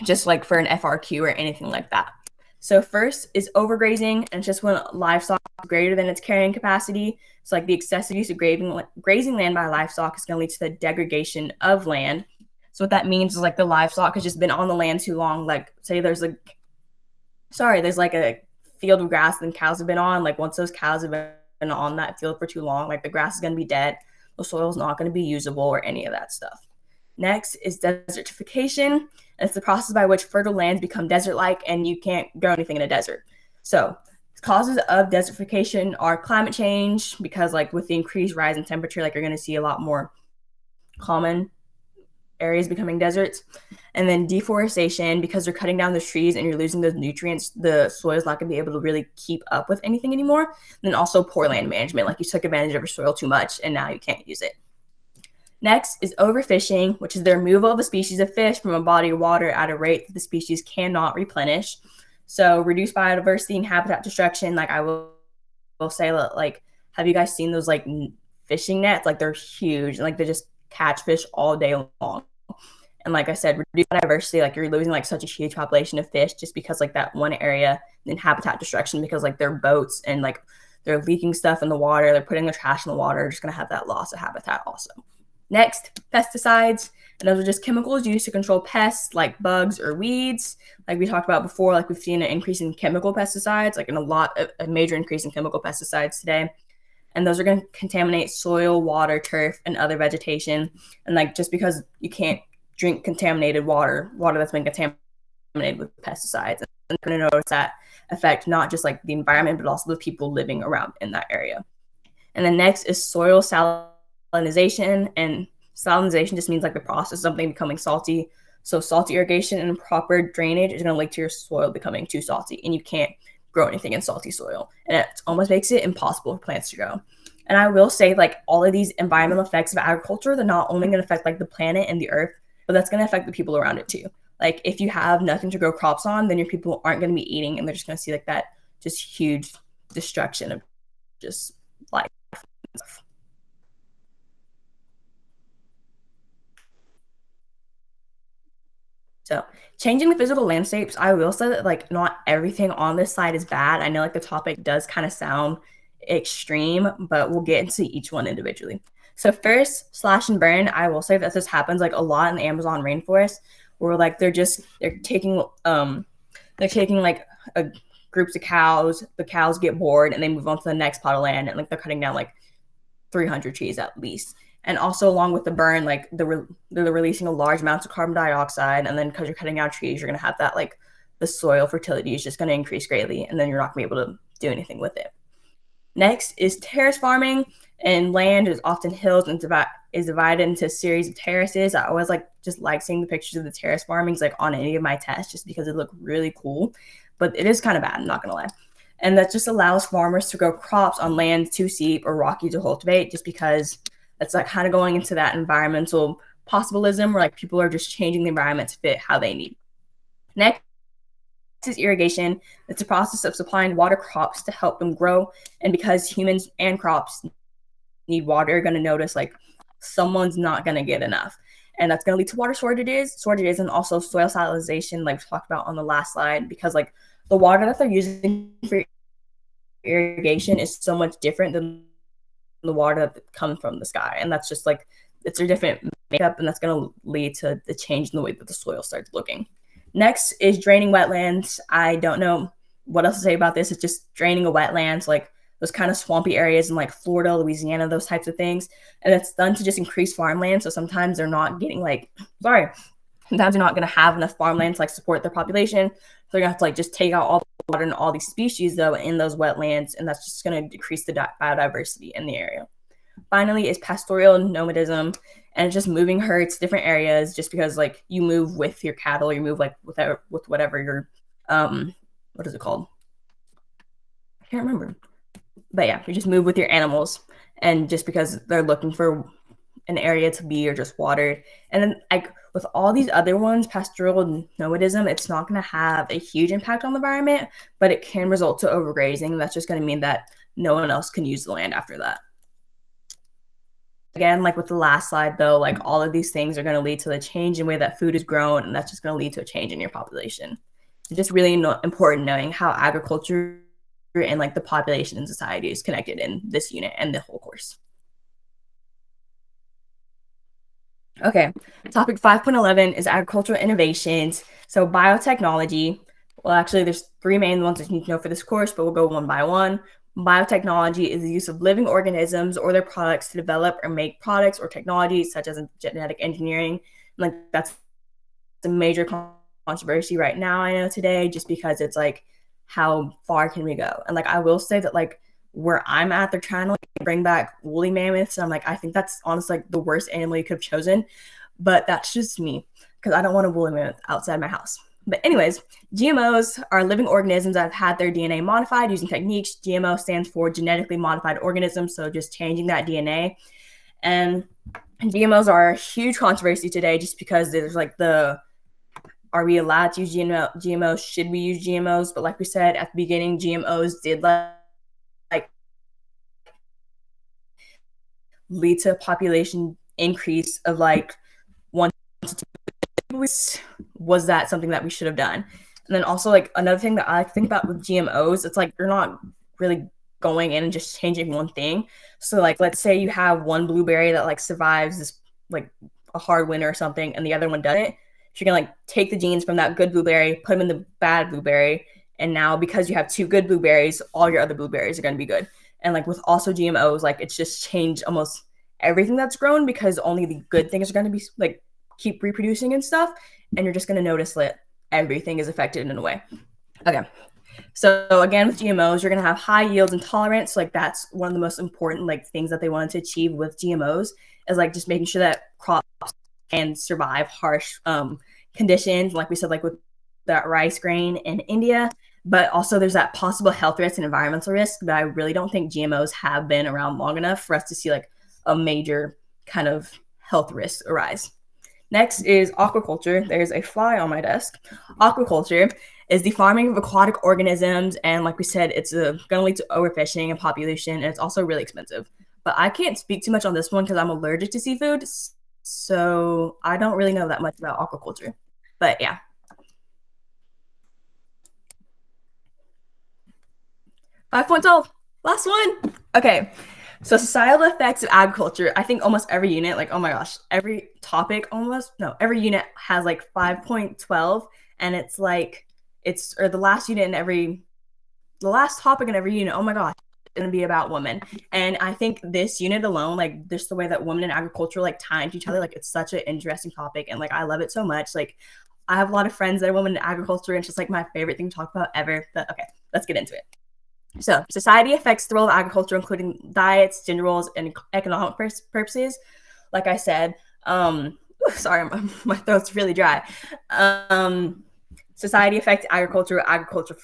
just like for an FRQ or anything like that. So first is overgrazing, and it's just when livestock is greater than its carrying capacity. So like the excessive use of grazing land by livestock is going to lead to the degradation of land. So what that means is like the livestock has just been on the land too long. Like say there's like a field of grass and cows have been on. Like once those cows have been on that field for too long, like the grass is going to be dead. The soil is not going to be usable or any of that stuff. Next is desertification. And it's the process by which fertile lands become desert-like and you can't grow anything in a desert. So causes of desertification are climate change, because like with the increased rise in temperature, like you're going to see a lot more common areas becoming deserts. And then deforestation, because they're cutting down the trees and you're losing those nutrients, the soil is not going to be able to really keep up with anything anymore. And then also poor land management, like you took advantage of your soil too much and now you can't use it. Next is overfishing, which is the removal of a species of fish from a body of water at a rate that the species cannot replenish. So reduced biodiversity and habitat destruction. Like I will say, like, have you guys seen those like fishing nets? Like they're huge, and like they just catch fish all day long. And like I said, reduced biodiversity, like you're losing like such a huge population of fish just because like that one area. And then habitat destruction, because like their boats and like they're leaking stuff in the water, they're putting the trash in the water, they're just going to have that loss of habitat also. Next, pesticides. And those are just chemicals used to control pests like bugs or weeds. Like we talked about before, like we've seen an increase in chemical pesticides, like in a major increase in chemical pesticides today. And those are going to contaminate soil, water, turf, and other vegetation. And like just because you can't drink contaminated water that's been contaminated with pesticides, and you're going to notice that affect not just like the environment, but also the people living around in that area. And then next is soil salinization. And salinization just means like the process of something becoming salty. So salty irrigation and proper drainage is going to lead to your soil becoming too salty, and you can't grow anything in salty soil. And it almost makes it impossible for plants to grow. And I will say, like, all of these environmental effects of agriculture, they're not only going to affect like the planet and the earth, but that's going to affect the people around it too. Like if you have nothing to grow crops on, then your people aren't going to be eating, and they're just going to see like that just huge destruction of just life. So changing the physical landscapes, I will say that like not everything on this slide is bad. I know like the topic does kind of sound extreme, but we'll get into each one individually. So first, slash and burn, I will say that this happens like a lot in the Amazon rainforest, where like they're taking like groups of cows, the cows get bored and they move on to the next plot of land, and like they're cutting down like 300 trees at least. And also along with the burn, like they're releasing a large amounts of carbon dioxide, and then because you're cutting down trees, you're going to have that like the soil fertility is just going to increase greatly, and then you're not going to be able to do anything with it. Next is terrace farming, and land is often hills and is divided into a series of terraces. I always like seeing the pictures of the terrace farmings like on any of my tests just because it look really cool, but it is kind of bad, I'm not going to lie. And that just allows farmers to grow crops on land too steep or rocky to cultivate, just because it's like kind of going into that environmental possibilism where like people are just changing the environment to fit how they need. Next is irrigation. It's a process of supplying water crops to help them grow. And because humans and crops need water, you're going to notice like someone's not going to get enough. And that's going to lead to water shortages, and also soil salinization, like we talked about on the last slide, because like the water that they're using for irrigation is so much different than the water that comes from the sky. And that's just like, it's a different makeup, and that's going to lead to the change in the way that the soil starts looking. Next is draining wetlands. I don't know what else to say about this. It's just draining a wetlands, like those kind of swampy areas in like Florida, Louisiana, those types of things. And it's done to just increase farmland. So sometimes they're not getting sometimes they're not going to have enough farmland to like support their population. So they're going to have to like just take out all the water and all these species though in those wetlands, and that's just going to decrease the biodiversity in the area. Finally is pastoral nomadism, and it's just moving herds to different areas just because like you move with your cattle, you move like with whatever your what is it called? I can't remember. But yeah, you just move with your animals, and just because they're looking for an area to be or just watered. And then like with all these other ones, pastoral nomadism, it's not going to have a huge impact on the environment, but it can result to overgrazing. That's just going to mean that no one else can use the land after that. Again, like with the last slide though, like all of these things are going to lead to the change in the way that food is grown, and that's just going to lead to a change in your population. It's just really important knowing how agriculture and like the population and society is connected in this unit and the whole course. Okay, topic 5.11 is agricultural innovations. So biotechnology, well, actually there's three main ones that you need to know for this course, but we'll go one by one. Biotechnology is the use of living organisms or their products to develop or make products or technologies such as genetic engineering. Like that's the major controversy right now, I know today, just because it's like, how far can we go? And like, I will say that like where I'm at, they're trying to like bring back woolly mammoths. And I'm like, I think that's honestly like the worst animal you could have chosen, but that's just me because I don't want a woolly mammoth outside my house. But anyways, GMOs are living organisms that have had their DNA modified using techniques. GMO stands for genetically modified organisms. So just changing that DNA. And GMOs are a huge controversy today just because there's like are we allowed to use GMOs? Should we use GMOs? But like we said at the beginning, GMOs did like lead to a population increase of like 1 to 2. Was that something that we should have done? And then also like another thing that I like to think about with GMOs, it's like you're not really going in and just changing one thing. So like let's say you have one blueberry that like survives this like a hard winter or something and the other one doesn't. So you're gonna like take the genes from that good blueberry, put them in the bad blueberry, and now because you have two good blueberries, all your other blueberries are gonna be good. And like with also GMOs, like it's just changed almost everything that's grown because only the good things are gonna be like keep reproducing and stuff, and you're just gonna notice that everything is affected in a way. Okay. So again, with GMOs, you're going to have high yields and tolerance. Like that's one of the most important like things that they wanted to achieve with GMOs is like just making sure that crops can survive harsh conditions. Like we said, like with that rice grain in India, but also there's that possible health risk and environmental risk that I really don't think GMOs have been around long enough for us to see like a major kind of health risk arise. Next is aquaculture. There's a fly on my desk. Aquaculture is the farming of aquatic organisms, and like we said, it's going to lead to overfishing and population, and it's also really expensive. But I can't speak too much on this one because I'm allergic to seafood, so I don't really know that much about aquaculture. But yeah. 5.12, last one. Okay, so societal effects of agriculture. I think almost every unit, like oh my gosh, every topic almost, no, every unit has like 5.12, and it's like it's or the last unit in every the last topic in every unit, oh my gosh, it's gonna be about women. And I think this unit alone, like just the way that women in agriculture like tie into each other, like it's such an interesting topic and like I love it so much. Like I have a lot of friends that are women in agriculture and it's just like my favorite thing to talk about ever. But okay, let's get into it. So, society affects the role of agriculture, including diets, gender roles, and economic purposes. Like I said, sorry, my throat's really dry. Society affects agriculture, agriculture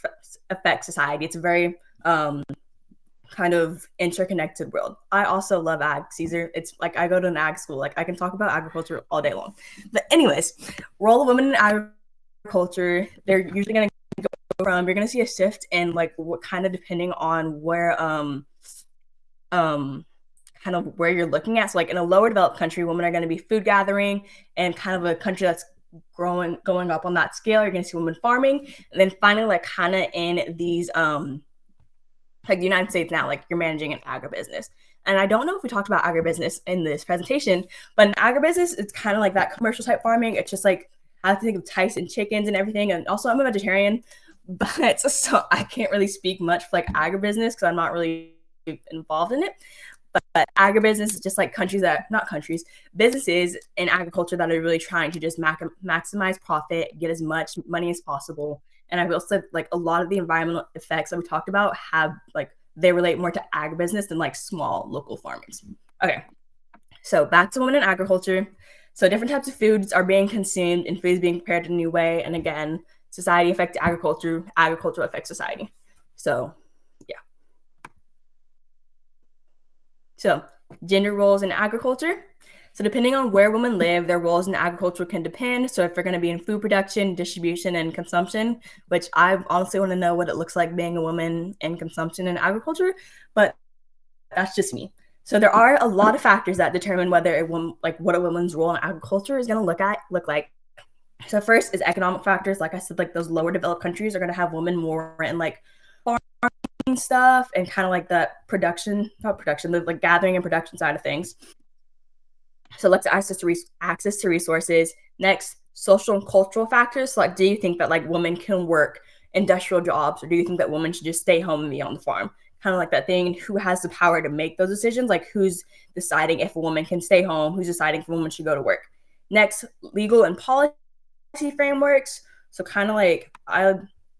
affects society. It's a very kind of interconnected world. I also love ag, Caesar. It's like I go to an ag school. Like I can talk about agriculture all day long. But anyways, role of women in agriculture, they're usually going to from you're gonna see a shift in like what kind of depending on where kind of where you're looking at. So like in a lower developed country, women are going to be food gathering, and kind of a country that's going up on that scale, you're going to see women farming, and then finally like kind of in these like the United States now, like you're managing an agribusiness. And I don't know if we talked about agribusiness in this presentation, but in agribusiness, it's kind of like that commercial type farming. It's just like I have to think of Tyson chickens and everything. And also I'm a vegetarian, but so I can't really speak much for like agribusiness because I'm not really involved in it. But agribusiness is just like businesses in agriculture that are really trying to just maximize profit, get as much money as possible. And I will say like a lot of the environmental effects that we talked about have like they relate more to agribusiness than like small local farmings. Okay, so back to women in agriculture. So different types of foods are being consumed and foods being prepared in a new way. And again, society affects agriculture, agriculture affects society. So yeah. So gender roles in agriculture. So depending on where women live, their roles in agriculture can depend. So if they're going to be in food production, distribution, and consumption, which I honestly want to know what it looks like being a woman in consumption and agriculture, but that's just me. So there are a lot of factors that determine whether a woman, like what a woman's role in agriculture is going to look like. So first is economic factors. Like I said, like those lower developed countries are going to have women more in like farming stuff and kind of like that the like gathering and production side of things. So let's access to resources. Next, social and cultural factors. So like, do you think that like women can work industrial jobs, or do you think that women should just stay home and be on the farm? Kind of like that thing. Who has the power to make those decisions? Like who's deciding if a woman can stay home? Who's deciding if a woman should go to work? Next, legal and policy frameworks. So kind of like I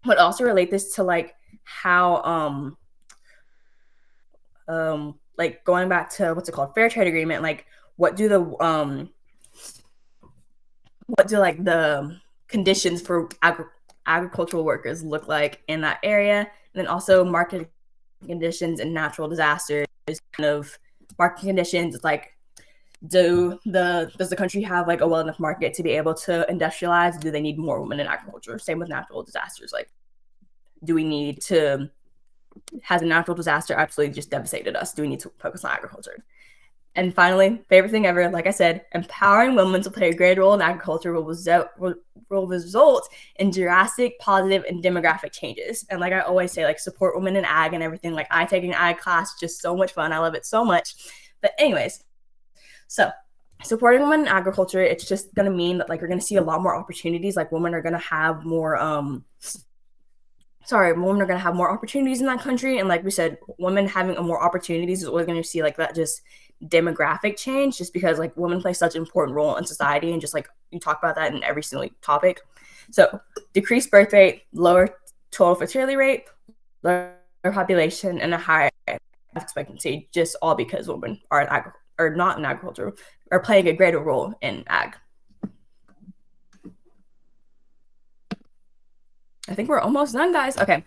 would also relate this to like how like going back to what's it called, fair trade agreement, like what do the conditions for agricultural workers look like in that area, and then also market conditions and natural disasters. Kind of market conditions like does the country have like a well enough market to be able to industrialize? Do they need more women in agriculture? Same with natural disasters. Like, do we need to? Has a natural disaster absolutely just devastated us? Do we need to focus on agriculture? And finally, favorite thing ever, like I said, empowering women to play a great role in agriculture will result in drastic, positive, and demographic changes. And like I always say, like support women in ag and everything. Like I take an ag class, just so much fun. I love it so much. But anyways, so supporting women in agriculture, it's just going to mean that like you're going to see a lot more opportunities. Like women are going to have more women are going to have more opportunities in that country. And like we said, women having more opportunities is always going to see like that just demographic change, just because like women play such an important role in society. And just like you talk about that in every single topic. So decreased birth rate, lower total fertility rate, lower population, and a higher expectancy, just all because women are not in agriculture, are playing a greater role in ag. I think we're almost done, guys. Okay.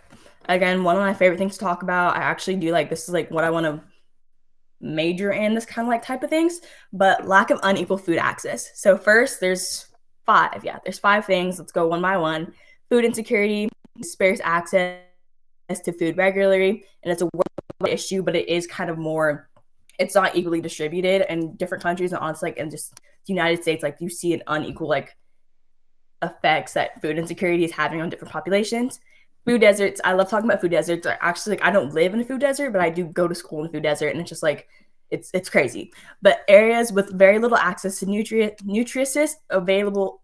Again, one of my favorite things to talk about. I actually do like this is like what I want to major in, this kind of like type of things, but lack of unequal food access. So first there's five. Yeah, there's five things. Let's go one by one. Food insecurity, sparse access to food regularly, and it's a worldwide issue, but it is kind of more, it's not equally distributed in different countries, and honestly, like in just the United States, like you see an unequal like effects that food insecurity is having on different populations. Food deserts. I love talking about food deserts. Actually, like I don't live in a food desert, but I do go to school in a food desert, and it's just like it's crazy. But areas with very little access to nutritious available.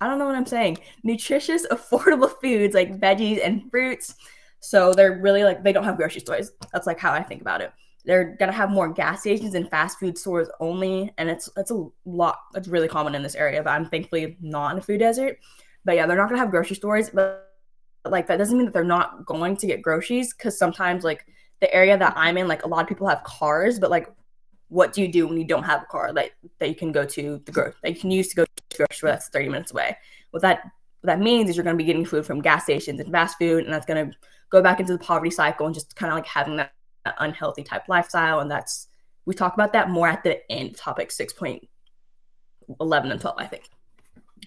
I don't know what I'm saying. Nutritious, affordable foods like veggies and fruits. So they're really like they don't have grocery stores. That's like how I think about it. They're gonna have more gas stations and fast food stores only, and it's a lot. It's really common in this area, but I'm thankfully not in a food desert. But yeah, they're not gonna have grocery stores, but like that doesn't mean that they're not going to get groceries, because sometimes like the area that I'm in, like a lot of people have cars, but like what do you do when you don't have a car that you can go to that you can use to go to the grocery store that's 30 minutes away? What that means is you're going to be getting food from gas stations and fast food, and that's going to go back into the poverty cycle and just kind of like having that unhealthy type lifestyle. And that's, we talk about that more at the end of topic 6.11 and 12, I think.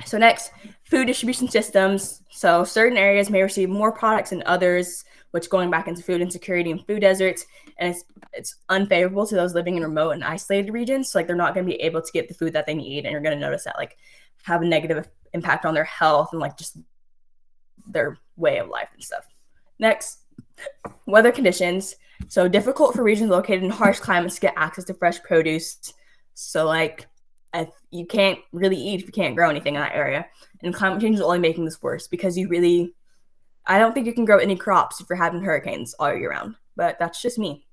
So next, food distribution systems. So certain areas may receive more products than others, which going back into food insecurity and food deserts, and it's unfavorable to those living in remote and isolated regions. So like they're not going to be able to get the food that they need, and you're going to notice that like have a negative impact on their health and like just their way of life and stuff. Next, weather conditions. So difficult for regions located in harsh climates to get access to fresh produce. So like you can't really eat if you can't grow anything in that area. And climate change is only making this worse, because I don't think you can grow any crops if you're having hurricanes all year round. But that's just me.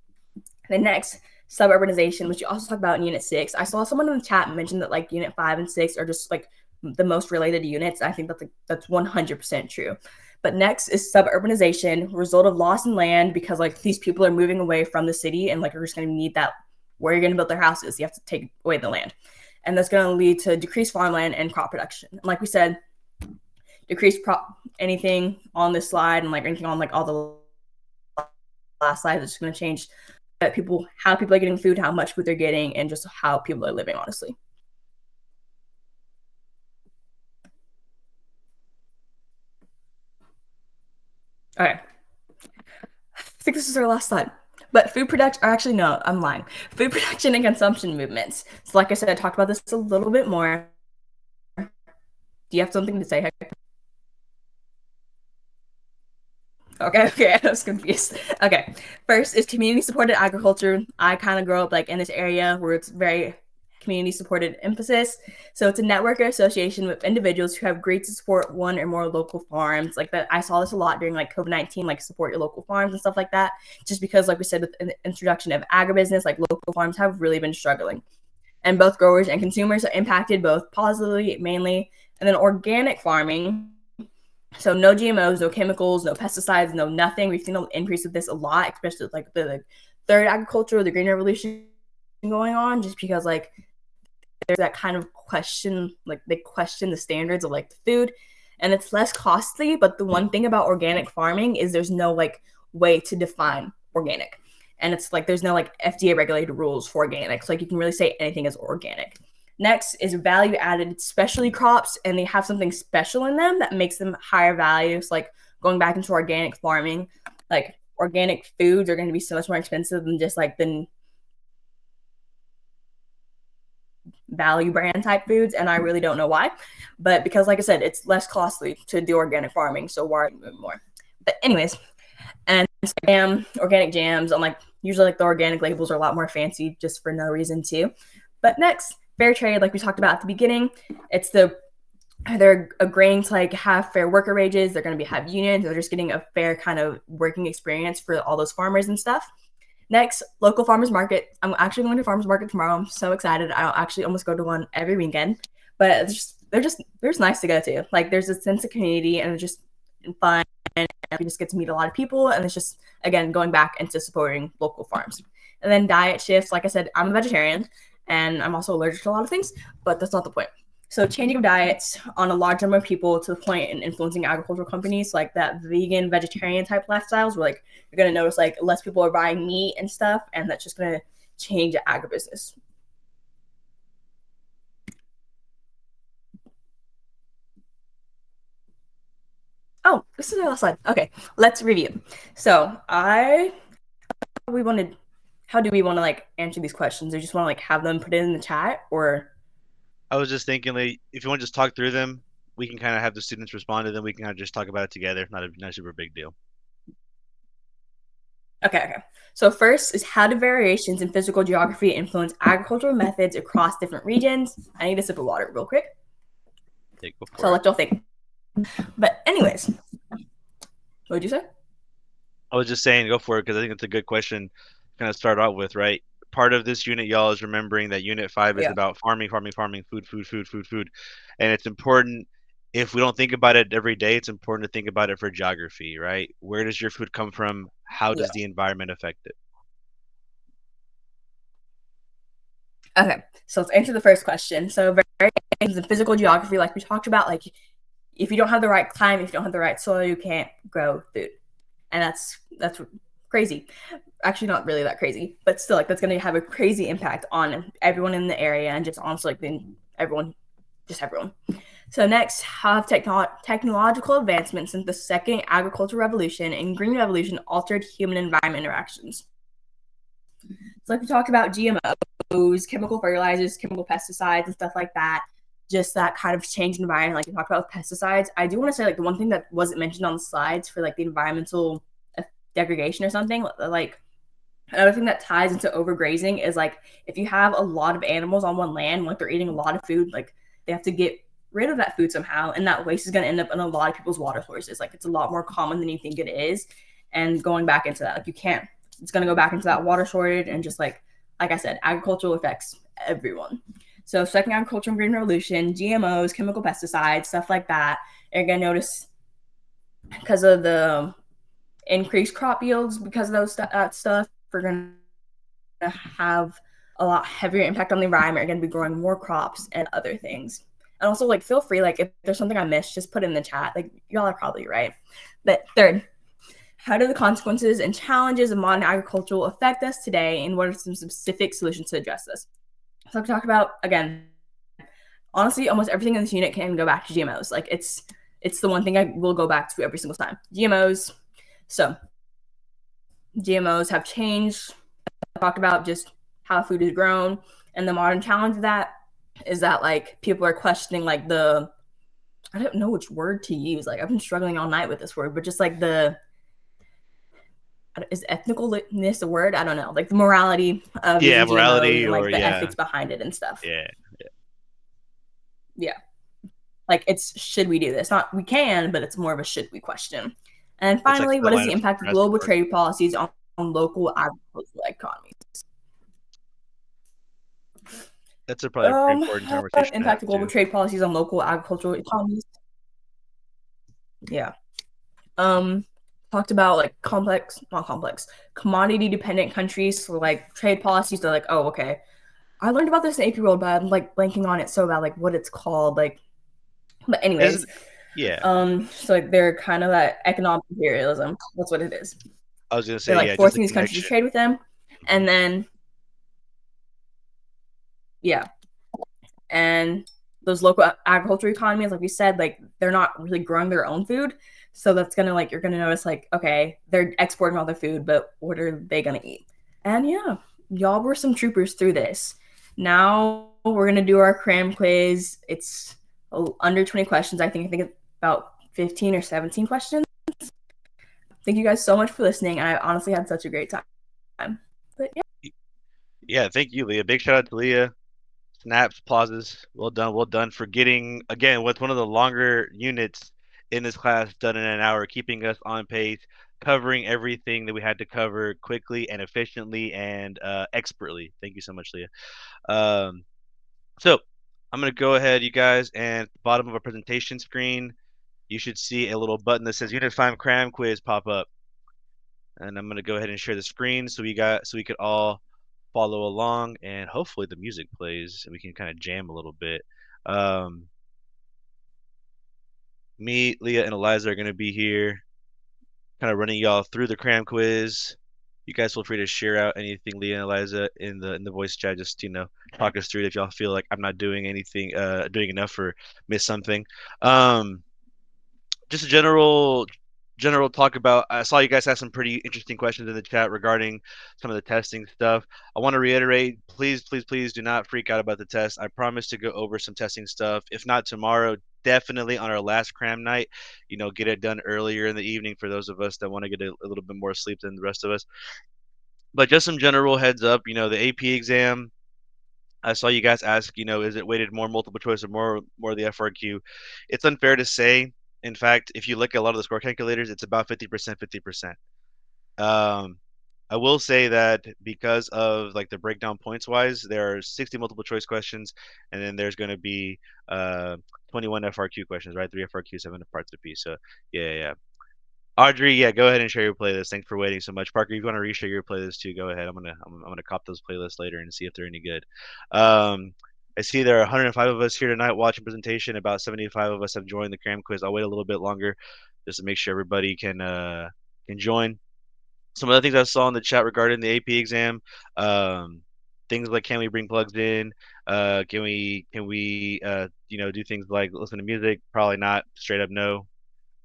Then next, suburbanization, which you also talk about in Unit 6. I saw someone in the chat mention that like Unit 5 and 6 are just like the most related units. I think that's 100% true. But next is suburbanization, result of loss in land, because like these people are moving away from the city, and like are just going to need that where you're going to build their houses. You have to take away the land. And that's going to lead to decreased farmland and crop production. And like we said, decreased anything on this slide and like anything on like all the last slides is just going to change how people are getting food, how much food they're getting, and just how people are living, honestly. Okay. I think this is our last slide. But food production, actually, no, I'm lying. Food production and consumption movements. So like I said, I talked about this a little bit more. Do you have something to say, Hector? Okay, I was confused. Okay, first is community-supported agriculture. I kind of grew up like in this area where it's very community-supported emphasis. So it's a network or association with individuals who have agreed to support one or more local farms. Like that, I saw this a lot during like COVID-19, like support your local farms and stuff like that. Just because, like we said, with the introduction of agribusiness, like local farms have really been struggling, and both growers and consumers are impacted both positively, mainly. And then organic farming. So no GMOs, no chemicals, no pesticides, no nothing. We've seen an increase of this a lot, especially with like the third agriculture, the Green Revolution going on, just because like there's that kind of question, like they question the standards of like the food, and it's less costly. But the one thing about organic farming is there's no like way to define organic, and it's like there's no like FDA regulated rules for organic. So like you can really say anything is organic. Next is value added specialty crops, and they have something special in them that makes them higher values. Like going back into organic farming, like organic foods are going to be so much more expensive than just like the value brand type foods, and I really don't know why. But because, like I said, it's less costly to do organic farming, so why more? But anyways, and organic jams, and like usually like the organic labels are a lot more fancy just for no reason too. But next, fair trade, like we talked about at the beginning, it's they're agreeing to like have fair worker wages. They're going to have unions. They're just getting a fair kind of working experience for all those farmers and stuff. Next, local farmers market. I'm actually going to farmers market tomorrow. I'm so excited. I actually almost go to one every weekend, but they're just nice to go to. Like there's a sense of community and it's just fun. And you just get to meet a lot of people, and it's just again going back into supporting local farms. And then diet shifts. Like I said, I'm a vegetarian, and I'm also allergic to a lot of things, but that's not the point. So changing of diets on a large number of people to the point in influencing agricultural companies like that vegan, vegetarian type lifestyles where like you're going to notice like less people are buying meat and stuff, and that's just going to change the agribusiness. Oh, this is the last slide. Okay, let's review. So how do we want to like answer these questions? Do you just want to like have them put it in the chat, or I was just thinking, like, if you want to just talk through them, we can kind of have the students respond to them. We can kind of just talk about it together. Not a super big deal. Okay. So first is how do variations in physical geography influence agricultural methods across different regions? I need a sip of water real quick. Okay, go for So I'll it. let y'all think. But anyways, what did you say? I was just saying, go for it, because I think it's a good question to kind of start out with, right? Part of this unit, y'all, is remembering that Unit 5 is Yeah. about farming, farming, farming, food, food, food, food, food. And it's important, if we don't think about it every day, it's important to think about it for geography, right? Where does your food come from? How Yeah. does the environment affect it? Okay. So let's answer the first question. So variations in physical geography, like we talked about, like if you don't have the right climate, if you don't have the right soil, you can't grow food. And that's crazy. Actually not really that crazy, but still like that's going to have a crazy impact on everyone in the area and just honestly like everyone. So next, how have technological advancements since the second agricultural revolution and green revolution altered human environment interactions? So like we talked about GMOs, chemical fertilizers, chemical pesticides, and stuff like that. Just that kind of change in environment, like we talked about with pesticides. I do want to say like the one thing that wasn't mentioned on the slides for like the environmental degradation or something, like another thing that ties into overgrazing is like if you have a lot of animals on one land, like they're eating a lot of food, like they have to get rid of that food somehow, and that waste is going to end up in a lot of people's water sources. Like it's a lot more common than you think it is. And going back into that, like you can't, it's going to go back into that water shortage, and just like I said, agricultural affects everyone. So second agricultural and green revolution, GMOs, chemical pesticides, stuff like that, you're going to notice because of the increased crop yields, because of that stuff, we're going to have a lot heavier impact on the environment. We're going to be growing more crops and other things. And also, like, feel free, like, if there's something I missed, just put it in the chat. Like, y'all are probably right. But third, how do the consequences and challenges of modern agriculture affect us today, and what are some specific solutions to address this? So I've talked about, again, honestly, almost everything in this unit can go back to GMOs. Like, it's the one thing I will go back to every single time. GMOs. So GMOs have changed. I talked about just how food is grown, and the modern challenge of that is that like people are questioning like I don't know which word to use. Like I've been struggling all night with this word, but just like is ethnicalness a word? I don't know. Like the morality of Yeah, using GMOs morality and like or the yeah, ethics behind it and stuff. yeah. Yeah. Like it's should we do this? Not we can, but it's more of a should we question. And That's like finally, the what is line the of impact of Jurassic global Park. trade policies on local agricultural economies? That's probably a pretty important conversation to have Impact of global too. trade policies on local agricultural economies. Yeah. Talked about like not complex, commodity dependent countries. So like trade policies, they're like, oh, okay. I learned about this in AP World, but I'm like blanking on it so bad, like what it's called. Like, but anyways, Isn't yeah. so like they're kind of that economic imperialism. That's what it is. I was gonna They're say like yeah, just the forcing these countries to connection. trade with them, Mhm. and then yeah, and those local agriculture economies, like we said, like they're not really growing their own food. So that's gonna like you're gonna notice like okay, they're exporting all their food, but what are they gonna eat? And yeah, y'all were some troopers through this. Now we're gonna do our cram quiz. It's under 20 questions. I think it's about 15 or 17 questions. Thank you guys so much for listening. I honestly had such a great time. But yeah. Yeah, thank you, Leah. Big shout out to Leah. Snaps, pauses. Well done, well done for getting again what's one of the longer units in this class done in an hour, keeping us on pace, covering everything that we had to cover quickly and efficiently and expertly. Thank you so much, Leah. So I'm gonna go ahead, you guys, and at the bottom of our presentation screen, you should see a little button that says Unit 5 Cram Quiz pop up. And I'm gonna go ahead and share the screen so we could all follow along, and hopefully the music plays and we can kind of jam a little bit. Me, Leah, and Eliza are gonna be here, kind of running y'all through the cram quiz. You guys feel free to share out anything, Leah and Eliza, in the voice chat. Just talk us through it if y'all feel like I'm not doing anything, doing enough or miss something. Just a general talk about. I saw you guys have some pretty interesting questions in the chat regarding some of the testing stuff. I want to reiterate, please do not freak out about the test. I promise to go over some testing stuff, if not tomorrow, definitely on our last cram night. Get it done earlier in the evening for those of us that want to get a little bit more sleep than the rest of us. But just some general heads up, the AP exam, I saw you guys ask, is it weighted more multiple choice or more the FRQ? It's unfair to say. In fact, if you look at a lot of the score calculators, it's about 50%, 50%. I will say that because of like the breakdown points wise, there are 60 multiple choice questions, and then there's going to be 21 FRQ questions, right? 3 FRQ, 7 parts of P. So yeah. Audrey, yeah, go ahead and share your playlist. Thanks for waiting so much. Parker, if you want to reshare your playlist too, go ahead. I'm gonna cop those playlists later and see if they're any good. I see there are 105 of us here tonight watching presentation. About 75 of us have joined the cram quiz. I'll wait a little bit longer just to make sure everybody can join. Some of the things I saw in the chat regarding the AP exam, things like can we bring plugs in? Can we do things like listen to music? Probably not. Straight up no.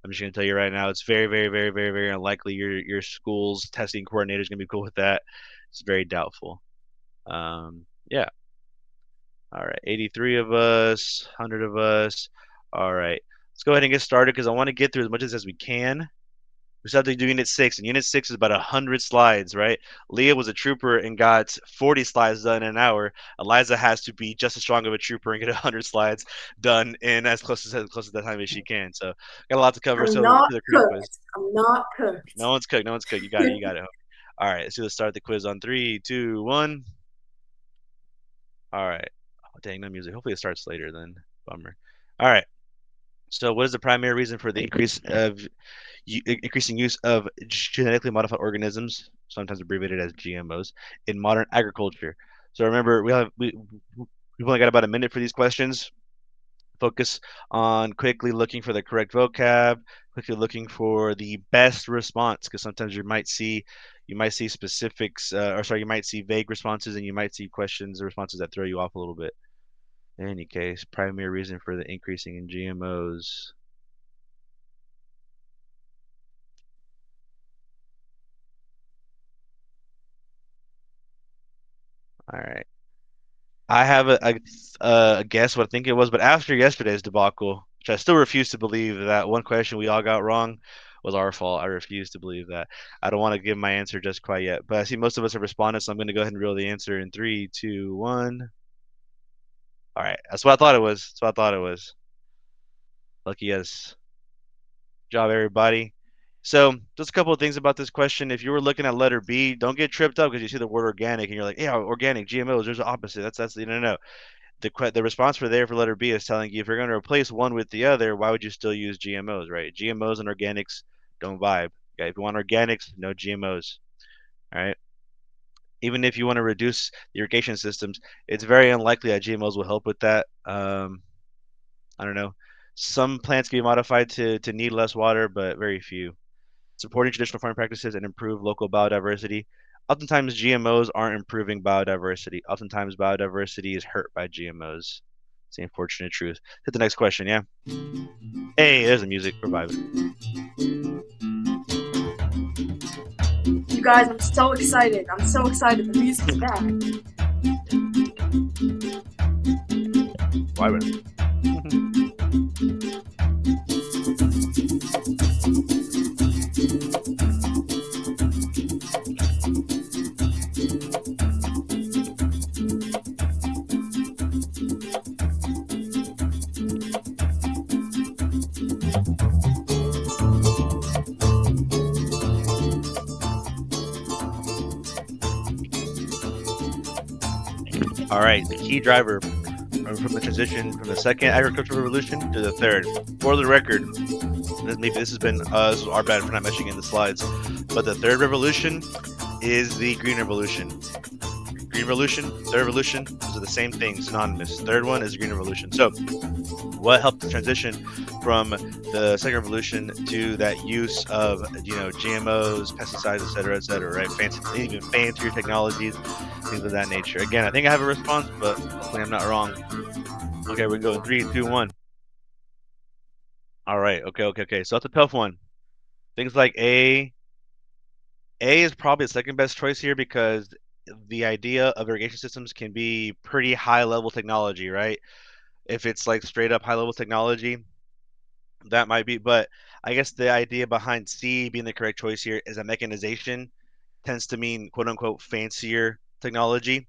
I'm just gonna tell you right now, it's very, very, very, very, very unlikely your school's testing coordinator is gonna be cool with that. It's very doubtful. Yeah. All right, 83 of us, 100 of us. All right, let's go ahead and get started because I want to get through as much as we can. We still have to do Unit 6, and Unit 6 is about 100 slides, right? Leah was a trooper and got 40 slides done in an hour. Eliza has to be just as strong of a trooper and get 100 slides done in as close to the time as she can. So got a lot to cover. I'm So not to the cram quiz. cooked. I'm not cooked. No one's cooked. No one's cooked. You got it. You got it. All right, so let's start the quiz on 3, 2, 1. All right. Oh, dang, no music. Hopefully it starts later then. Bummer. All right. So what is the primary reason for the increasing use of genetically modified organisms, sometimes abbreviated as GMOs, in modern agriculture? So remember, we've only got about a minute for these questions. Focus on quickly looking for the correct vocab, quickly looking for the best response, because sometimes you might see specifics, you might see vague responses, and you might see questions or responses that throw you off a little bit. In any case, primary reason for the increasing in GMOs. All right. I have a guess what I think it was, but after yesterday's debacle, which I still refuse to believe that one question we all got wrong was our fault. I refuse to believe that. I don't want to give my answer just quite yet, but I see most of us have responded, so I'm going to go ahead and reveal the answer in 3, 2, 1. All right, that's what I thought it was. That's what I thought it was. Lucky us. Good job, everybody. So just a couple of things about this question. If you were looking at letter B, don't get tripped up because you see the word organic and you're like, yeah, organic, GMOs, there's the opposite. That's no. The response for letter B is telling you if you're going to replace one with the other, why would you still use GMOs, right? GMOs and organics don't vibe. Okay, if you want organics, no GMOs. All right. Even if you want to reduce the irrigation systems, it's very unlikely that GMOs will help with that. I don't know. Some plants can be modified to need less water, but very few. Supporting traditional farming practices and improve local biodiversity. Oftentimes, GMOs aren't improving biodiversity. Oftentimes, biodiversity is hurt by GMOs. It's the unfortunate truth. Hit the next question, yeah? Hey, there's the music. We're vibing. You guys, I'm so excited. I'm so excited. The music's back. Why would? All right, the key driver from the transition from the second agricultural revolution to the third. For the record, maybe this has been this is our bad for not mentioning in the slides, but the third revolution is the green revolution. Green revolution, third revolution, those are the same thing, synonymous. Third one is green revolution. So, what helped the transition from the second revolution to that use of GMOs, pesticides, et cetera, right? Fancy, even fancier technologies, things of that nature. Again, I think I have a response, but hopefully I'm not wrong. Okay, we're going 3, 2, 1. All right. Okay. So that's a tough one. Things like A is probably the second best choice here because the idea of irrigation systems can be pretty high level technology, right? If it's like straight up high level technology, that might be. But I guess the idea behind C being the correct choice here is that mechanization tends to mean quote unquote fancier technology.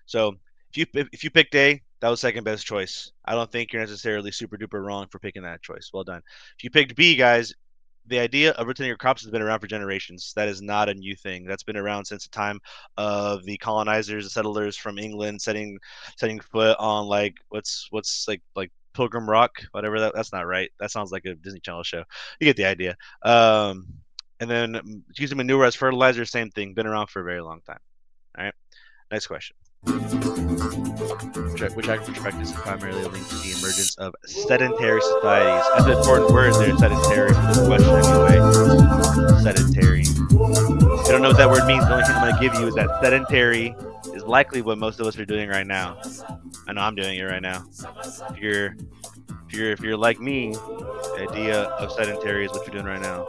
So if you picked A, that was second best choice. I don't think you're necessarily super duper wrong for picking that choice. Well done. If you picked B, guys, the idea of rotating your crops has been around for generations. That is not a new thing. That's been around since the time of the colonizers, the settlers from England setting foot on like what's like Pilgrim Rock, whatever that's not right. That sounds like a Disney Channel show. You get the idea. And then using manure as fertilizer, same thing. Been around for a very long time. All right. Next question. Which agriculture practice is primarily linked to the emergence of sedentary societies? That's an important word there, sedentary, for this question anyway. Sedentary. If you don't know what that word means, the only thing I'm going to give you is that sedentary is likely what most of us are doing right now. I know I'm doing it right now. If you're like me, the idea of sedentary is what you're doing right now.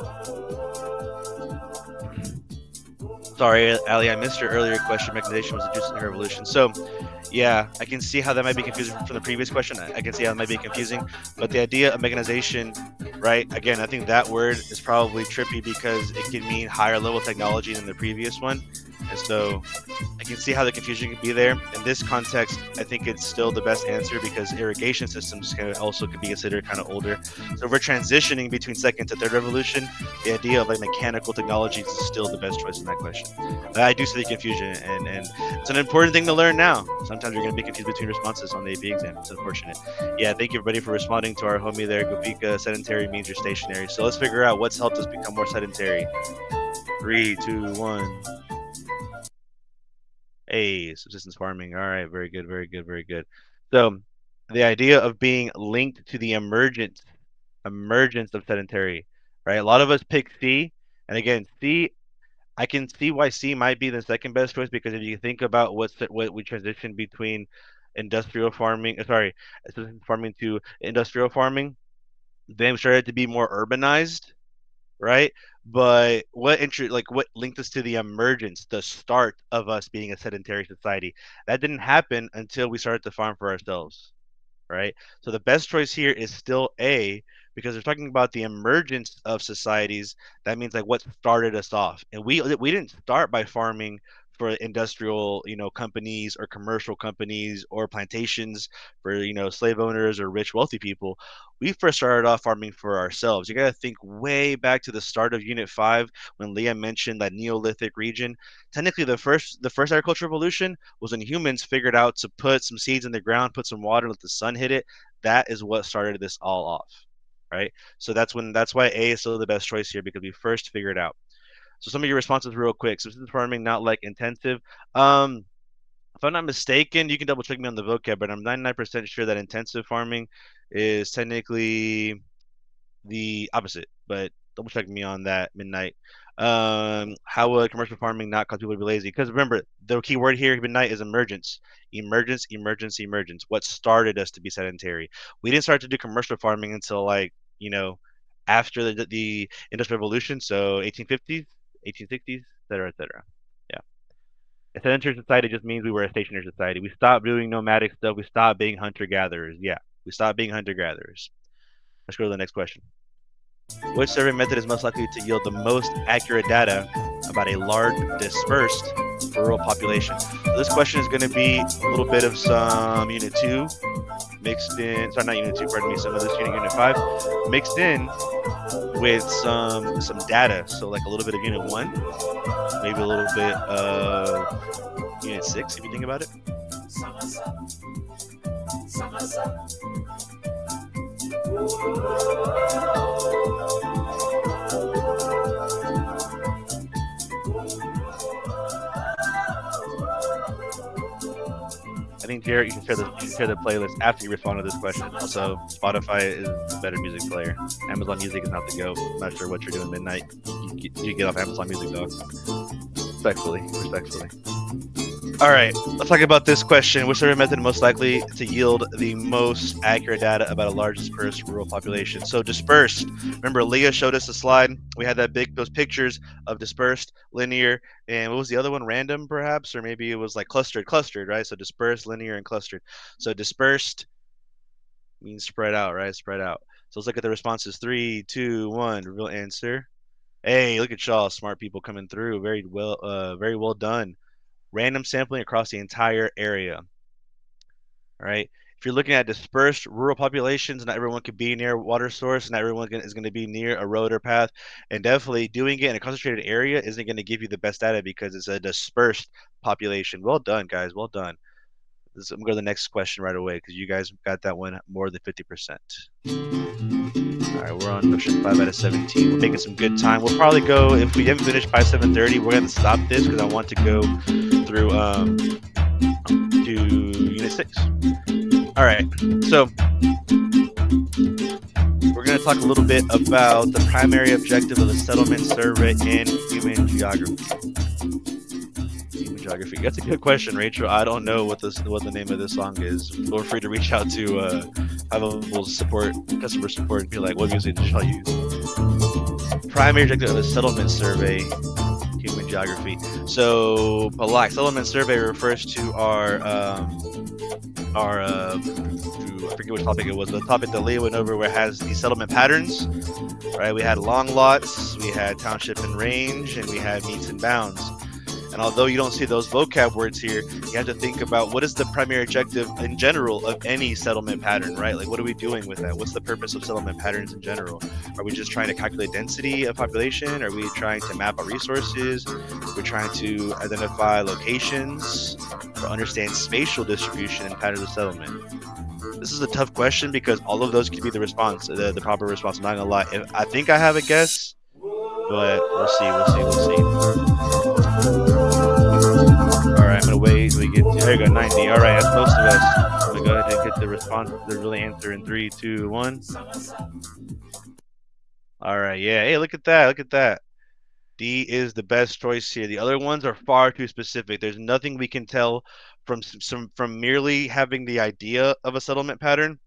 Sorry, Ali, I missed your earlier question. Mechanization was introduced in the revolution. So, yeah, I can see how that might be confusing from the previous question. I can see how that might be confusing. But the idea of mechanization, right? Again, I think that word is probably trippy because it can mean higher level technology than the previous one. And so I can see how the confusion can be there. In this context, I think it's still the best answer because irrigation systems can be considered kind of older. So if we're transitioning between second to third revolution, the idea of like mechanical technologies is still the best choice in that question. I do see the confusion, and it's an important thing to learn now. Sometimes you're going to be confused between responses on the AP exam. It's unfortunate. Yeah, thank you everybody for responding to our homie there. Gopika, sedentary means you're stationary. So let's figure out what's helped us become more sedentary. 3, 2, 1. Hey, subsistence farming. All right, very good. So the idea of being linked to the emergence of sedentary, right? A lot of us pick C, and again, C, I can see why C might be the second best choice because if you think about what we transitioned between industrial farming, assistance farming to industrial farming, then we started to be more urbanized, right? But what linked us to the emergence, the start of us being a sedentary society? That didn't happen until we started to farm for ourselves, right? So the best choice here is still A because they're talking about the emergence of societies. That means like what started us off, and we didn't start by farming for industrial companies or commercial companies or plantations for slave owners or rich wealthy people. We first started off farming for ourselves. You got to think way back to the start of Unit 5 when Leah mentioned that Neolithic region. Technically, the first agricultural revolution was when humans figured out to put some seeds in the ground, put some water, let the sun hit it. That is what started this all off, right? So that's why A is still the best choice here because we first figured out. So some of your responses real quick. Subsistence farming, not like intensive. If I'm not mistaken, you can double check me on the vocab, but I'm 99% sure that intensive farming is technically the opposite. But double check me on that, Midnight. How would commercial farming not cause people to be lazy? Because remember, the key word here, Midnight, is emergence. Emergence. What started us to be sedentary? We didn't start to do commercial farming until after the Industrial Revolution, so 1850s, 1860s, etc., etc. Yeah. A sedentary society just means we were a stationary society. We stopped doing nomadic stuff. We stopped being hunter gatherers. Yeah, We stopped being hunter-gatherers. Let's go to the next question. Which survey method is most likely to yield the most accurate data about a large dispersed rural population? So this question is going to be a little bit of some Unit 2 mixed in, sorry, not Unit 2, pardon me, some of this Unit 5 mixed in with some data. So like a little bit of Unit 1, maybe a little bit of Unit 6, if you think about it. I think, Jarrett, you should share the playlist after you respond to this question. Also, Spotify is a better music player. Amazon Music is not the go. I'm not sure what you're doing midnight. You get off Amazon Music, dog. Respectfully. All right, let's talk about this question. Which survey method most likely to yield the most accurate data about a large dispersed rural population? So dispersed, remember Leah showed us a slide. We had those pictures of dispersed, linear, and what was the other one? Random, perhaps? Or maybe it was like clustered, right? So dispersed, linear, and clustered. So dispersed means spread out, right? Spread out. So let's look at the responses. 3, 2, 1, reveal answer. Hey, look at y'all, smart people coming through. Very well done. Random sampling across the entire area. All right. If you're looking at dispersed rural populations, not everyone could be near a water source, not everyone is going to be near a road or path, and definitely doing it in a concentrated area isn't going to give you the best data because it's a dispersed population. Well done, guys. Well done. I'm going to go to the next question right away because you guys got that one more than 50%. All right, we're on question 5 out of 17. We're making some good time. We'll probably go, if we haven't finished by 7:30, we're going to stop this because I want to go through to Unit 6. All right, so we're going to talk a little bit about the primary objective of the settlement survey in human geography. Geography. That's a good question, Rachel. I don't know what the name of this song is. Feel free to reach out to high-level support, customer support, and be like, what music should I use? Primary objective of the settlement survey, human geography. So, Palak, settlement survey refers to our I forget which topic it was, but the topic that Leah went over where it has these settlement patterns, right? We had long lots, we had township and range, and we had meets and bounds. And although you don't see those vocab words here, you have to think about what is the primary objective in general of any settlement pattern, right? Like, what are we doing with that? What's the purpose of settlement patterns in general? Are we just trying to calculate density of population? Are we trying to map out resources? We're trying to identify locations or understand spatial distribution and patterns of settlement. This is a tough question because all of those could be the response, the proper response. I'm not gonna lie. I think I have a guess, but we'll see. Alright, I'm gonna wait till we get there. You go, 90. Alright, that's most of us. I'm gonna go ahead and get the response, the real answer in 3, 2, 1. Alright, yeah. Hey, look at that. D is the best choice here. The other ones are far too specific. There's nothing we can tell from merely having the idea of a settlement pattern,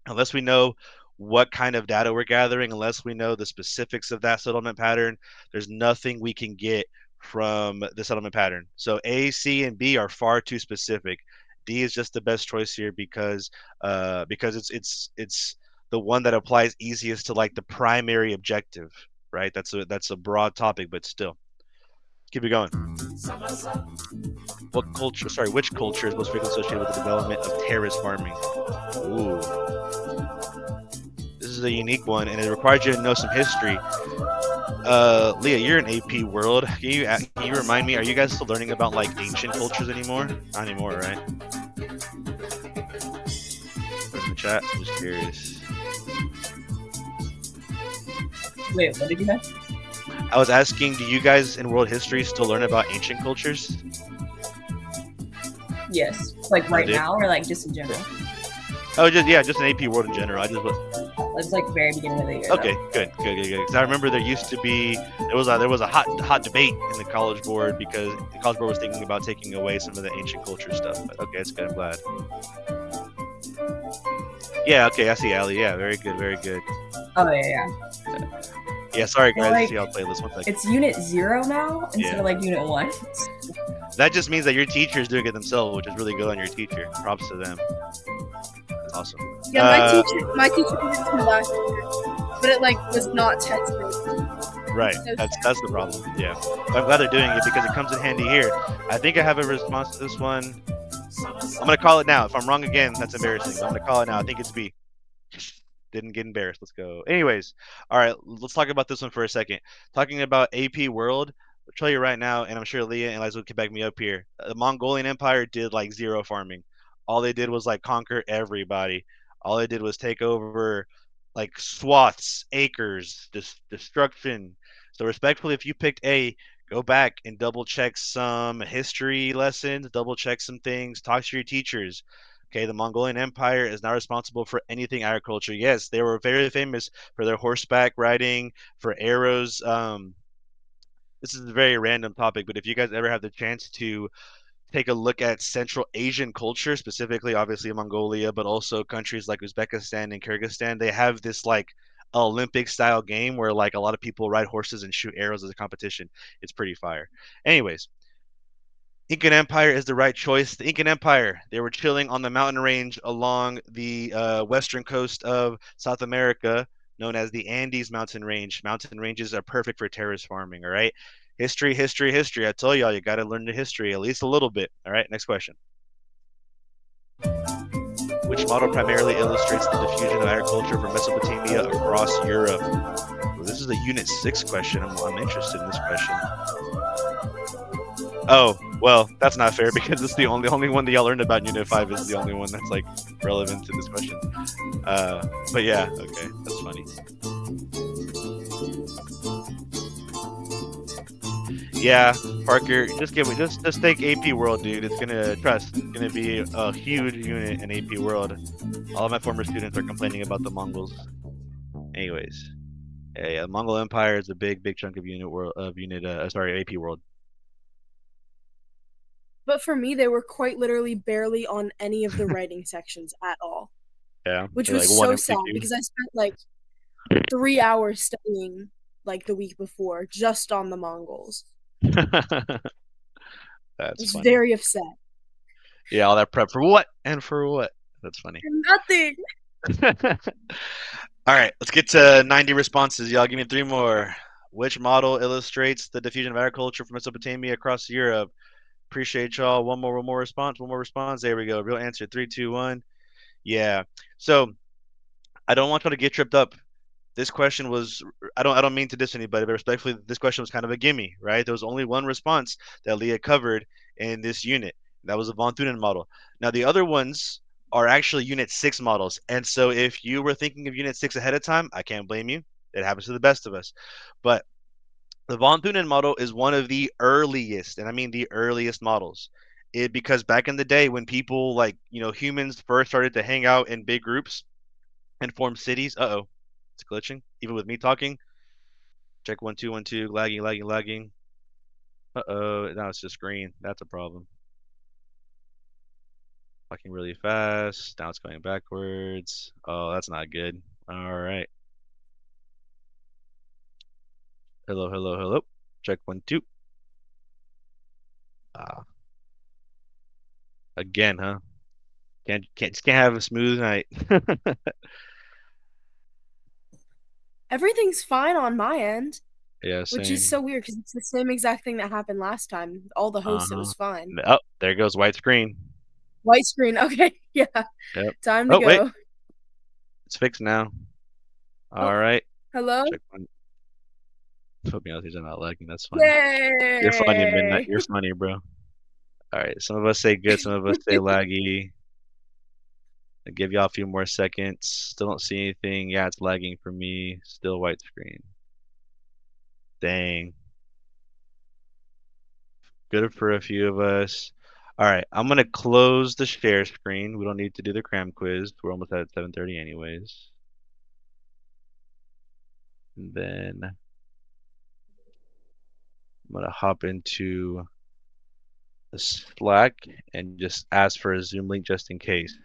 unless we know what kind of data we're gathering, unless we know the specifics of that settlement pattern. There's nothing we can get from the settlement pattern. So A, C, and B are far too specific. D is just the best choice here because it's the one that applies easiest to like the primary objective, right? That's a broad topic, but still. Keep it going. Which culture is most frequently associated with the development of terrace farming? Ooh. This is a unique one, and it requires you to know some history. Leah, you're in AP World. Can you remind me, are you guys still learning about like ancient cultures anymore? Not anymore, right? Where's the chat? I'm just curious. Wait, what did you have? I was asking, do you guys in world history still learn about ancient cultures? Yes. Like right now or like just in general? Oh, just an AP World in general. It's like very beginning of the year. Okay, good. Because I remember there used to be there was a hot debate in the College Board because the College Board was thinking about taking away some of the ancient culture stuff. But okay, it's good. I'm glad. Yeah. Okay, I see, Ali. Yeah, very good. Oh yeah. Yeah, sorry guys. Like, See, I'll play this one. It's Unit 0 now instead of like Unit 1. That just means that your teacher is doing it themselves, which is really good on your teacher. Props to them. Awesome. Yeah, my teacher did it to me last year, but it like was not tested. Right. That's the problem. Yeah. But I'm glad they're doing it because it comes in handy here. I think I have a response to this one. I'm gonna call it now. If I'm wrong again, that's embarrassing. But I'm gonna call it now. I think it's B. Didn't get embarrassed. Let's go. Anyways, all right. Let's talk about this one for a second. Talking about AP World. I'll tell you right now, and I'm sure Leah and Liza can back me up here. The Mongolian Empire did like zero farming. All they did was like conquer everybody. All they did was take over like swaths, acres, destruction. So respectfully, if you picked A, go back and double check some history lessons, double check some things, talk to your teachers. Okay, the Mongolian Empire is not responsible for anything agriculture. Yes, they were very famous for their horseback riding, for arrows. This is a very random topic, but if you guys ever have the chance to take a look at Central Asian culture, specifically, obviously Mongolia, but also countries like Uzbekistan and Kyrgyzstan, they have this like Olympic style game where like a lot of people ride horses and shoot arrows as a competition. It's pretty fire. Anyways, Incan Empire is the right choice. The Incan Empire, they were chilling on the mountain range along the western coast of South America, known as the Andes mountain range. Mountain ranges are perfect for terrace farming, all right? History, history, history. I told y'all, you got to learn the history at least a little bit. All right, next question. Which model primarily illustrates the diffusion of agriculture from Mesopotamia across Europe? Well, this is a Unit 6 question. I'm interested in this question. Oh, well, that's not fair because it's the only one that y'all learned about in Unit 5 is the only one that's like relevant to this question. But yeah, okay, that's funny. Yeah, Parker, just take AP World, dude. It's gonna be a huge unit in AP World. All of my former students are complaining about the Mongols. Anyways, yeah, the Mongol Empire is a big chunk of AP World. But for me, they were quite literally barely on any of the writing sections at all. Yeah, Which they're was like one so sad MCQ. because I spent like 3 hours studying like the week before just on the Mongols. I That's was funny. very upset. Yeah, all that prep for what and for what? That's funny. Nothing. All right, let's get to 90 responses. Y'all give me 3 more. Which model illustrates the diffusion of agriculture from Mesopotamia across Europe? Appreciate y'all. One more response. There we go. Real answer. 3, 2, 1. Yeah. So I don't want y'all to get tripped up. This question was I don't mean to diss anybody, but respectfully, this question was kind of a gimme, right? There was only one response that Leah covered in this unit. That was the von Thunen model. Now the other ones are actually Unit 6 models. And so if you were thinking of Unit 6 ahead of time, I can't blame you. It happens to the best of us. But the von Thunen model is one of the earliest, and I mean the earliest models. Because back in the day when people like, humans first started to hang out in big groups and form cities, it's glitching. Even with me talking. Check 1 2 1 2. Lagging. Now it's just green. That's a problem. Talking really fast. Now it's going backwards. Oh, that's not good. All right. Hello. Check 1 2. Again, huh? Can't have a smooth night. Everything's fine on my end. Yeah, Which same. is so weird because it's the same exact thing that happened last time. All the hosts, it was fine. Oh, there goes white screen. White screen. Okay, yeah. Yep. Time to go. Wait. It's fixed now. All right. Hello? Check 1. Put me out here. I'm not lagging. That's fine. Yay! You're funny, Midnight. You're funny, bro. All right. Some of us say good. Some of us say laggy. I'll give y'all a few more seconds. Still don't see anything. Yeah, it's lagging for me. Still white screen. Dang. Good for a few of us. All right. I'm going to close the share screen. We don't need to do the cram quiz. We're almost at 7:30 anyways. And then I'm going to hop into the Slack and just ask for a Zoom link just in case.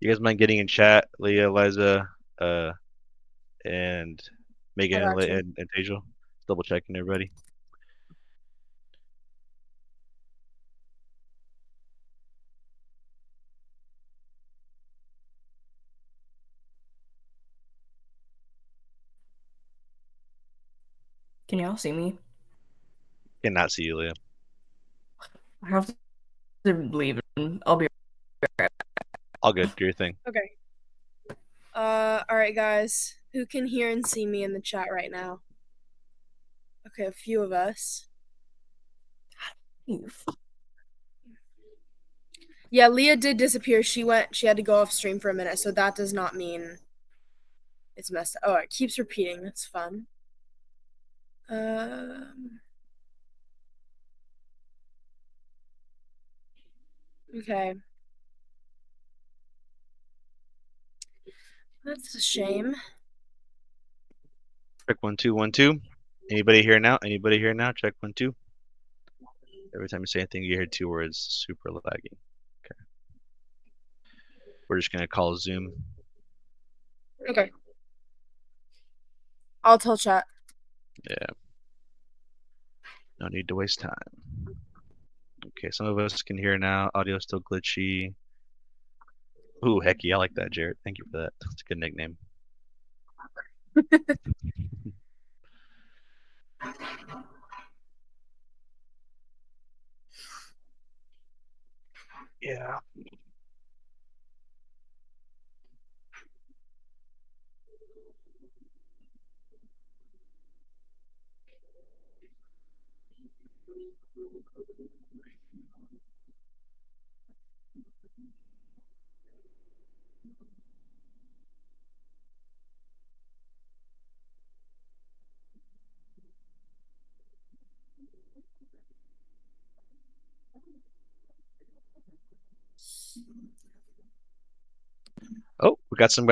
You guys mind getting in chat, Leah, Liza, and Megan and Tejal? Double checking everybody. Can y'all see me? Cannot see you, Leah. I have to leave. I'll be All good. Do your thing. Okay. All right, guys. Who can hear and see me in the chat right now? Okay, a few of us. right. Yeah, Leah did disappear. She had to go off stream for a minute, so that does not mean it's messed up. Oh, it keeps repeating. That's fun. Okay. That's a shame. Check 1 2 1 2. Anybody here now? Anybody here now? Check 1 2. Every time you say anything, you hear 2 words. Super laggy. Okay. We're just gonna call Zoom. Okay. I'll tell chat. Yeah. No need to waste time. Okay, some of us can hear now. Audio still glitchy. Ooh, hecky, I like that, Jared. Thank you for that. That's a good nickname. Yeah. Oh, we got some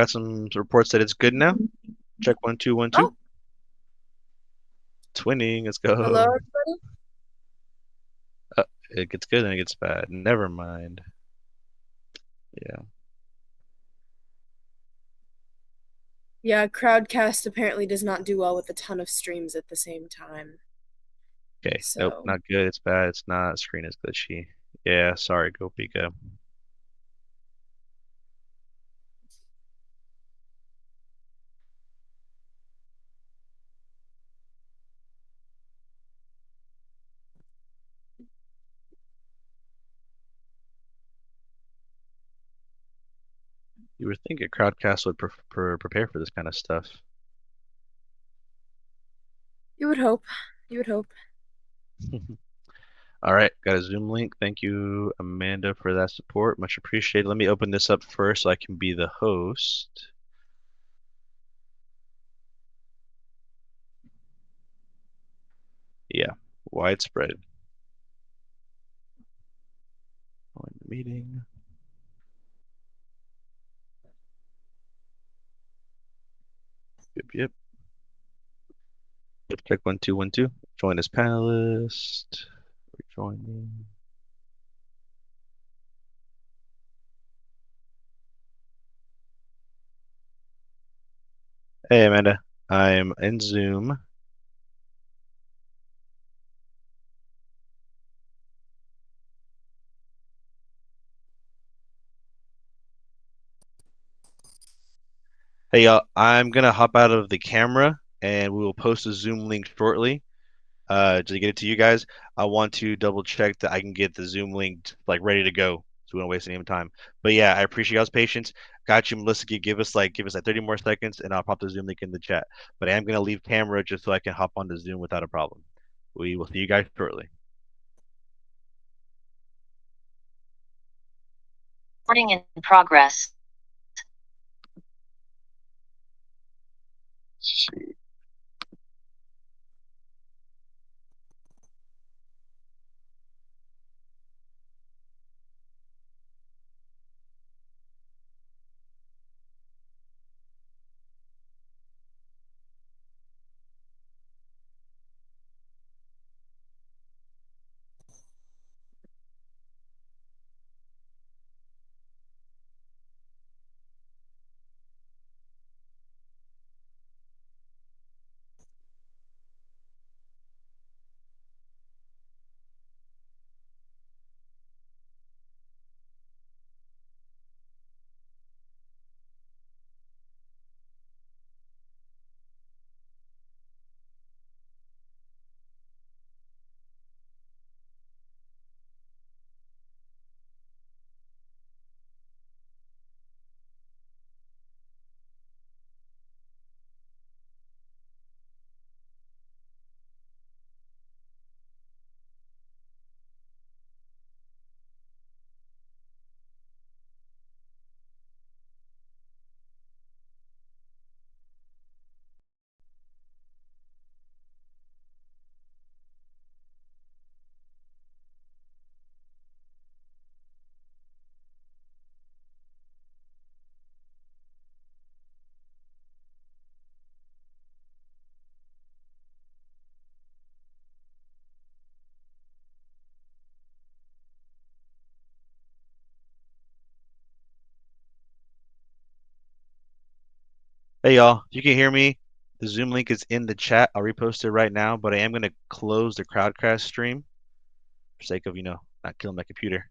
reports that it's good now. Check 1 2 1 2. Oh. Twinning, let's Hello, go. everybody. It gets good and it gets bad. Never mind. Yeah. Yeah, Crowdcast apparently does not do well with a ton of streams at the same time. Okay. Nope, So not good. It's bad. It's not. Screen is glitchy. Yeah, sorry, Go Pika. You would think a crowdcast would prepare for this kind of stuff. you would hope. You would hope. All right, got a Zoom link. Thank you, Amanda, for that support. Much appreciated. Let me open this up first so I can be the host. Yeah, widespread. Join the meeting. Yep, yep. Check 1 2 1 2. Join as panelist. Rejoining. Hey, Amanda. I'm in Zoom. Hey, y'all. I'm gonna hop out of the camera and we will post a Zoom link shortly. To get it to you guys, I want to double check that I can get the Zoom link like ready to go, so we don't waste any time. But yeah, I appreciate y'all's patience. Got you, Melissa. Give us like 30 more seconds, and I'll pop the Zoom link in the chat. But I am gonna leave camera just so I can hop onto Zoom without a problem. We will see you guys shortly. Recording in progress. Hey y'all, if you can hear me, the Zoom link is in the chat. I'll repost it right now, but I am gonna close the Crowdcast stream for sake of, not killing my computer.